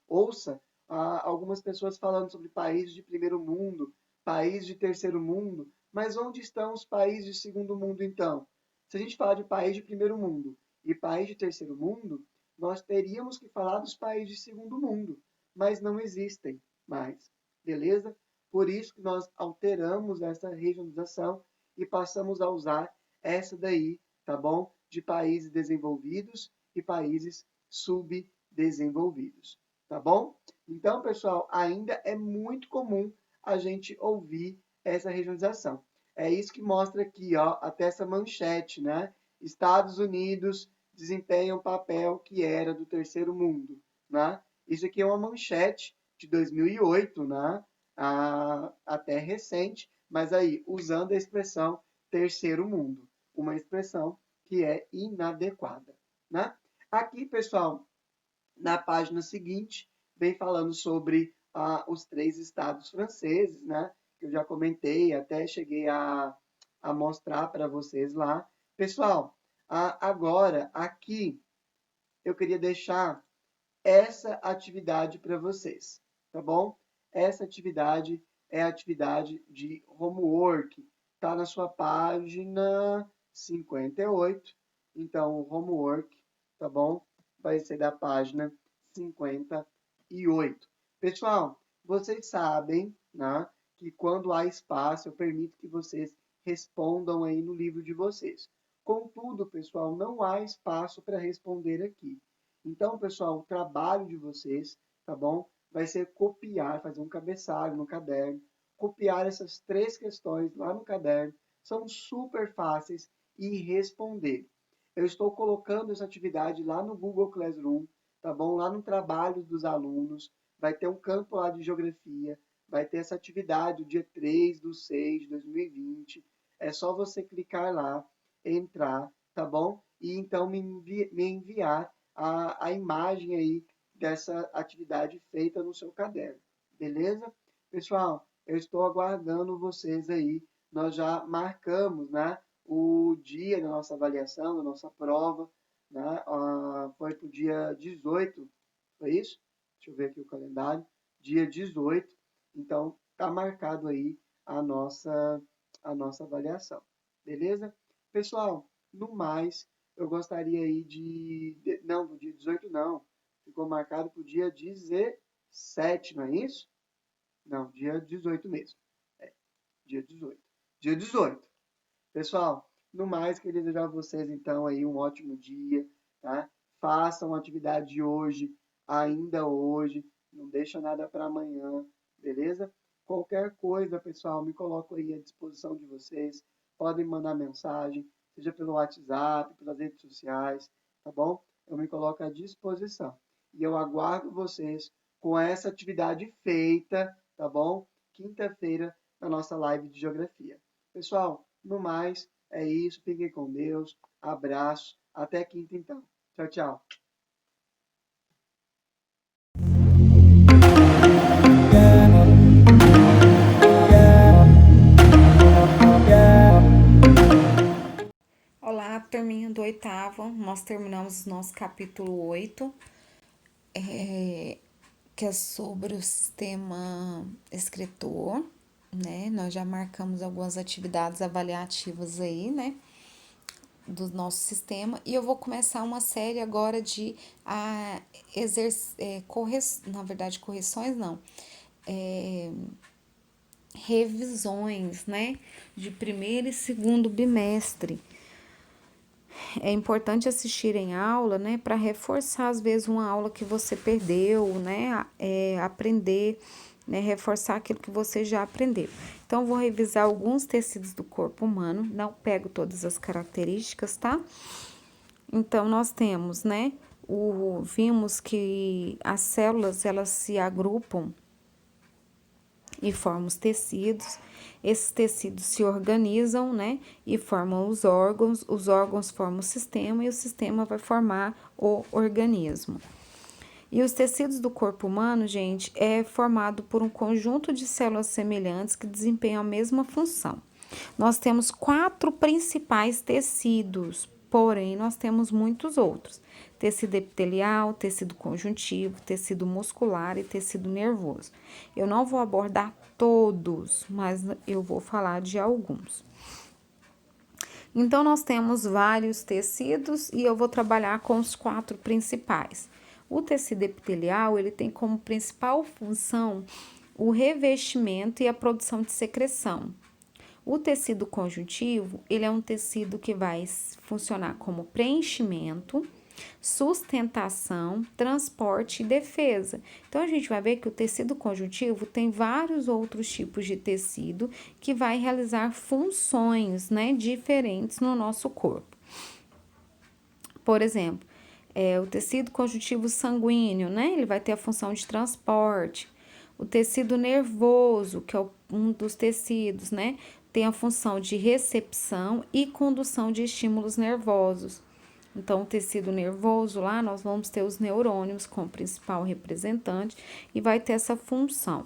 ouça algumas pessoas falando sobre países de primeiro mundo, países de terceiro mundo, mas onde estão os países de segundo mundo então? Se a gente falar de país de primeiro mundo e país de terceiro mundo, nós teríamos que falar dos países de segundo mundo, mas não existem mais, beleza? Por isso que nós alteramos essa regionalização e passamos a usar essa daí, tá bom? De países desenvolvidos e países subdesenvolvidos, tá bom? Então, pessoal, ainda é muito comum a gente ouvir essa regionalização. É isso que mostra aqui, ó, até essa manchete, né? Estados Unidos desempenham um papel que era do terceiro mundo, né? Isso aqui é uma manchete de 2008, né? Até recente, mas aí usando a expressão terceiro mundo, uma expressão que é inadequada, né? Aqui, pessoal, na página seguinte, vem falando sobre os três estados franceses, né? Que eu já comentei, até cheguei a mostrar para vocês lá. Pessoal, agora aqui eu queria deixar essa atividade para vocês, tá bom? Essa atividade é a atividade de homework, tá na sua página 58. Então, o homework, tá bom? Vai ser da página 58. Pessoal, vocês sabem, né, que quando há espaço, eu permito que vocês respondam aí no livro de vocês. Contudo, pessoal, não há espaço para responder aqui. Então, pessoal, o trabalho de vocês, tá bom? Vai ser copiar, fazer um cabeçalho no caderno, copiar essas três questões lá no caderno. São super fáceis e responder. Eu estou colocando essa atividade lá no Google Classroom, tá bom? Lá no trabalho dos alunos. Vai ter um campo lá de geografia. Vai ter essa atividade o dia 3/6/2020. É só você clicar lá, entrar, tá bom? E então me enviar a imagem aí dessa atividade feita no seu caderno, beleza? Pessoal, eu estou aguardando vocês aí. Nós já marcamos, né, o dia da nossa avaliação, da nossa prova, né? Foi para o dia 18, foi isso? Deixa eu ver aqui o calendário. Dia 18. Então, tá marcado aí a nossa avaliação, beleza? Pessoal, no mais, eu gostaria aí não, do dia 18 não. Ficou marcado para o dia 17, não é isso? Não, dia 18 mesmo. É, dia 18. Dia 18. Pessoal, no mais, queria desejar a vocês, então, aí um ótimo dia, tá? Façam a atividade de hoje, ainda hoje. Não deixa nada para amanhã, beleza? Qualquer coisa, pessoal, me coloco aí à disposição de vocês. Podem mandar mensagem, seja pelo WhatsApp, pelas redes sociais, tá bom? Eu me coloco à disposição. E eu aguardo vocês com essa atividade feita, tá bom? Quinta-feira, na nossa live de geografia. Pessoal, no mais, é isso. Fiquem com Deus. Abraço. Até quinta, então. Tchau, tchau. Olá, turminha do oitavo, nós terminamos o nosso capítulo 8, que é sobre o sistema escritor, né? Nós já marcamos algumas atividades avaliativas aí, né? Do nosso sistema, e eu vou começar uma série agora de correções não, revisões, né? De primeiro e segundo bimestre. É importante assistir em aula, né, para reforçar às vezes uma aula que você perdeu, né, aprender, né, reforçar aquilo que você já aprendeu. Então, vou revisar alguns tecidos do corpo humano, não pego todas as características, tá? Então, nós temos, né, vimos que as células, elas se agrupam e formam os tecidos. Esses tecidos se organizam, né, e formam os órgãos formam o sistema e o sistema vai formar o organismo. E os tecidos do corpo humano, gente, é formado por um conjunto de células semelhantes que desempenham a mesma função. Nós temos 4 principais tecidos, porém nós temos muitos outros. Tecido epitelial, tecido conjuntivo, tecido muscular e tecido nervoso. Eu não vou abordar todos, mas eu vou falar de alguns. Então, nós temos vários tecidos e eu vou trabalhar com os 4 principais. O tecido epitelial, ele tem como principal função o revestimento e a produção de secreção. O tecido conjuntivo, ele é um tecido que vai funcionar como preenchimento, sustentação, transporte e defesa. Então, a gente vai ver que o tecido conjuntivo tem vários outros tipos de tecido que vai realizar funções, né, diferentes no nosso corpo. Por exemplo, o tecido conjuntivo sanguíneo, né, ele vai ter a função de transporte. O tecido nervoso, que é um dos tecidos, né, tem a função de recepção e condução de estímulos nervosos. Então, o tecido nervoso lá, nós vamos ter os neurônios como principal representante e vai ter essa função.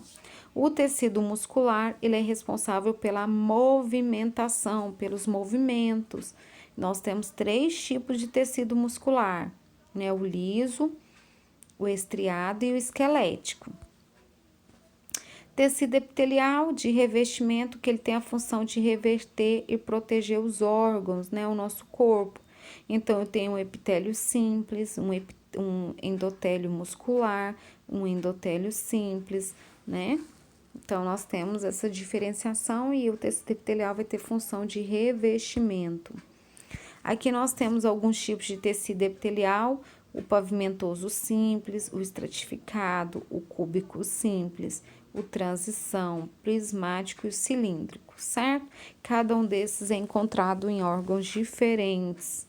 O tecido muscular, ele é responsável pela movimentação, pelos movimentos. Nós temos 3 tipos de tecido muscular, né? O liso, o estriado e o esquelético. Tecido epitelial de revestimento, que ele tem a função de reverter e proteger os órgãos, né? O nosso corpo. Então, eu tenho um epitélio simples, um endotélio muscular, um endotélio simples, né? Então, nós temos essa diferenciação e o tecido epitelial vai ter função de revestimento. Aqui nós temos alguns tipos de tecido epitelial, o pavimentoso simples, o estratificado, o cúbico simples, o transição, prismático e o cilíndrico, certo? Cada um desses é encontrado em órgãos diferentes.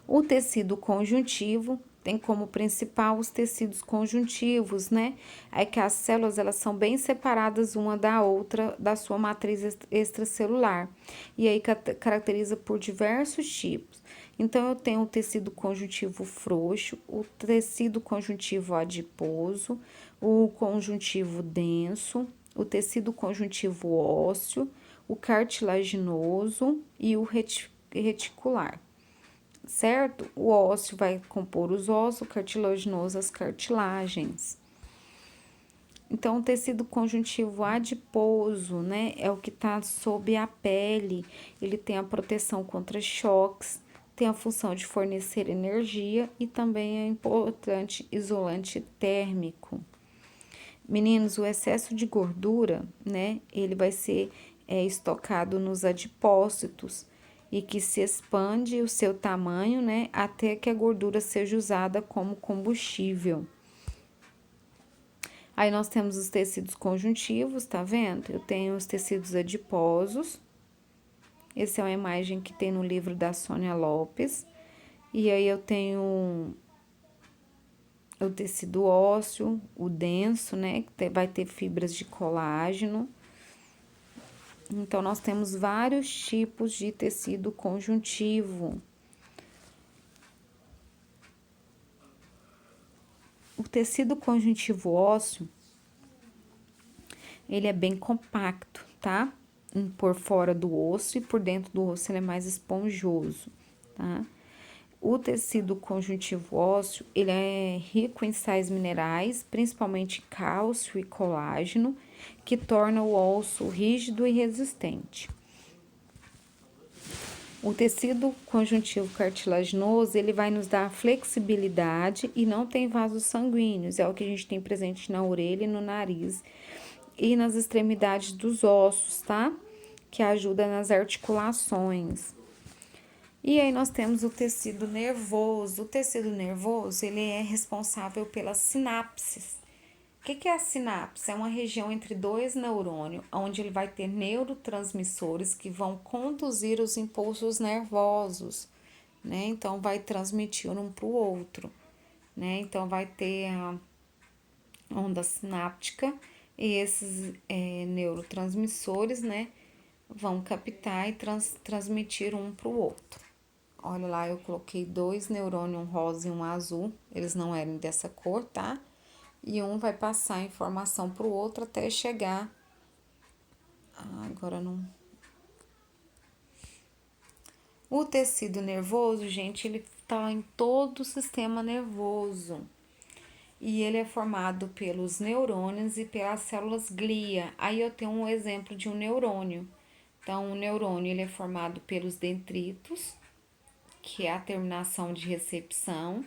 O tecido conjuntivo tem como principal os tecidos conjuntivos, né? É que as células, elas são bem separadas uma da outra, da sua matriz extracelular. E aí caracteriza por diversos tipos. Então, eu tenho o tecido conjuntivo frouxo, o tecido conjuntivo adiposo, o conjuntivo denso, o tecido conjuntivo ósseo, o cartilaginoso e o reticular. Certo? O ósseo vai compor os ossos, o cartilaginoso as cartilagens. Então, o tecido conjuntivo adiposo, né, é o que está sob a pele, ele tem a proteção contra choques, tem a função de fornecer energia e também é importante isolante térmico. Meninos, o excesso de gordura, né, ele vai ser estocado nos adipócitos, e que se expande o seu tamanho, né, até que a gordura seja usada como combustível. Aí nós temos os tecidos conjuntivos, tá vendo? Eu tenho os tecidos adiposos. Essa é uma imagem que tem no livro da Sônia Lopes. E aí eu tenho o tecido ósseo, o denso, né? Que vai ter fibras de colágeno. Então, nós temos vários tipos de tecido conjuntivo. O tecido conjuntivo ósseo, ele é bem compacto, tá? Por fora do osso e por dentro do osso ele é mais esponjoso, tá? O tecido conjuntivo ósseo, ele é rico em sais minerais, principalmente cálcio e colágeno, que torna o osso rígido e resistente. O tecido conjuntivo cartilaginoso, ele vai nos dar flexibilidade e não tem vasos sanguíneos, é o que a gente tem presente na orelha e no nariz e nas extremidades dos ossos, tá? Que ajuda nas articulações. E aí nós temos o tecido nervoso. O tecido nervoso, ele é responsável pelas sinapses. O que é a sinapse? É uma região entre dois neurônios, onde ele vai ter neurotransmissores que vão conduzir os impulsos nervosos, né? Então, vai transmitir um para o outro, né? Então, vai ter a onda sináptica e esses neurotransmissores, né? Vão captar e transmitir um para o outro. Olha lá, eu coloquei 2 neurônios, um rosa e um azul. Eles não eram dessa cor, tá? E um vai passar a informação para o outro até chegar. Agora não. O tecido nervoso, gente, ele tá em todo o sistema nervoso. E ele é formado pelos neurônios e pelas células glia. Aí eu tenho um exemplo de um neurônio. Então, o neurônio, ele é formado pelos dendritos, que é a terminação de recepção.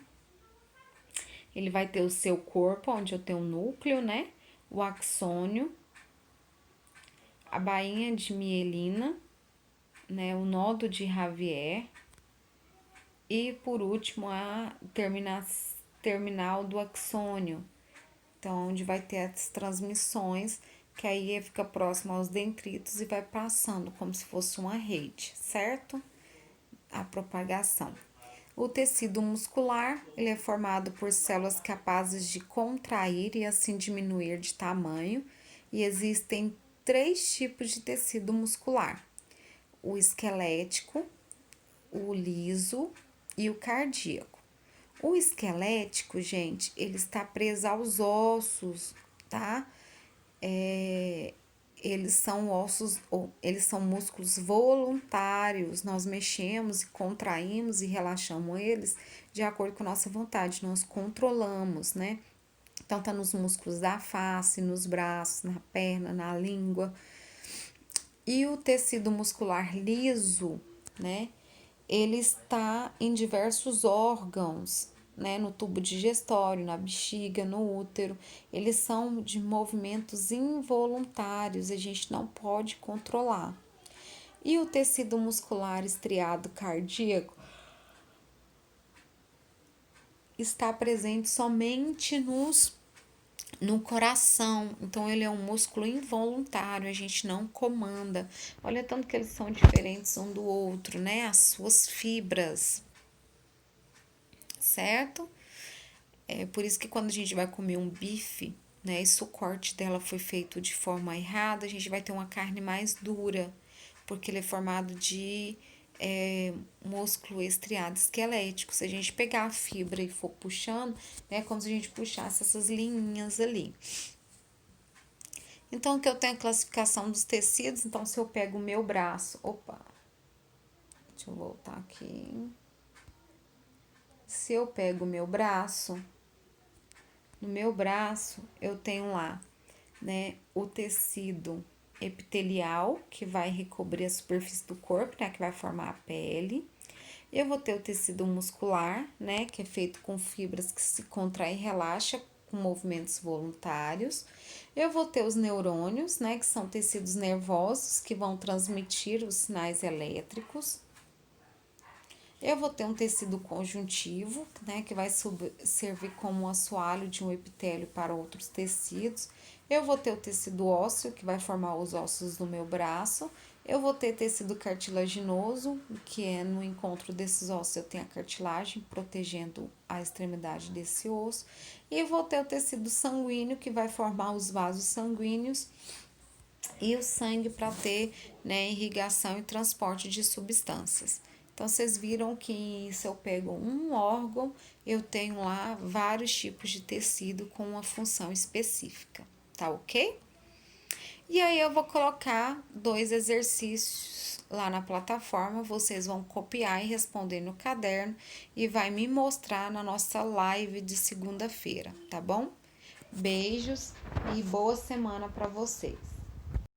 Ele vai ter o seu corpo, onde eu tenho o núcleo, né? O axônio, a bainha de mielina, né? O nodo de Javier. E, por último, a terminal do axônio. Então, onde vai ter as transmissões, que aí fica próximo aos dendritos e vai passando como se fosse uma rede, certo? A propagação. O tecido muscular, ele é formado por células capazes de contrair e assim diminuir de tamanho. E existem 3 tipos de tecido muscular: o esquelético, o liso e o cardíaco. O esquelético, gente, ele está preso aos ossos, tá? Eles são ossos, eles são músculos voluntários. Nós mexemos e contraímos e relaxamos eles de acordo com a nossa vontade. Nós controlamos, né? Então, tá nos músculos da face, nos braços, na perna, na língua. E o tecido muscular liso, né? Ele está em diversos órgãos, né, no tubo digestório, na bexiga, no útero. Eles são de movimentos involuntários, a gente não pode controlar. E o tecido muscular estriado cardíaco está presente somente no coração. Então, ele é um músculo involuntário, a gente não comanda. Olha tanto que eles são diferentes um do outro, né? As suas fibras, certo? É por isso que quando a gente vai comer um bife, né, e se o corte dela foi feito de forma errada, a gente vai ter uma carne mais dura, porque ele é formado de músculo estriado esquelético. Se a gente pegar a fibra e for puxando, né, como se a gente puxasse essas linhas ali. Então, aqui eu tenho a classificação dos tecidos. Então, se eu pego o meu braço, deixa eu voltar aqui. Se eu pego o meu braço, no meu braço eu tenho lá, né, o tecido epitelial, que vai recobrir a superfície do corpo, né, que vai formar a pele. Eu vou ter o tecido muscular, né, que é feito com fibras que se contrai e relaxa com movimentos voluntários. Eu vou ter os neurônios, né, que são tecidos nervosos que vão transmitir os sinais elétricos. Eu vou ter um tecido conjuntivo, né, que vai servir como um assoalho de um epitélio para outros tecidos. Eu vou ter o tecido ósseo, que vai formar os ossos do meu braço. Eu vou ter tecido cartilaginoso, que é no encontro desses ossos eu tenho a cartilagem protegendo a extremidade desse osso. E eu vou ter o tecido sanguíneo, que vai formar os vasos sanguíneos e o sangue para ter, né, irrigação e transporte de substâncias. Então, vocês viram que se eu pego um órgão, eu tenho lá vários tipos de tecido com uma função específica, tá ok? E aí, eu vou colocar 2 exercícios lá na plataforma, vocês vão copiar e responder no caderno e vai me mostrar na nossa live de segunda-feira, tá bom? Beijos e boa semana para vocês.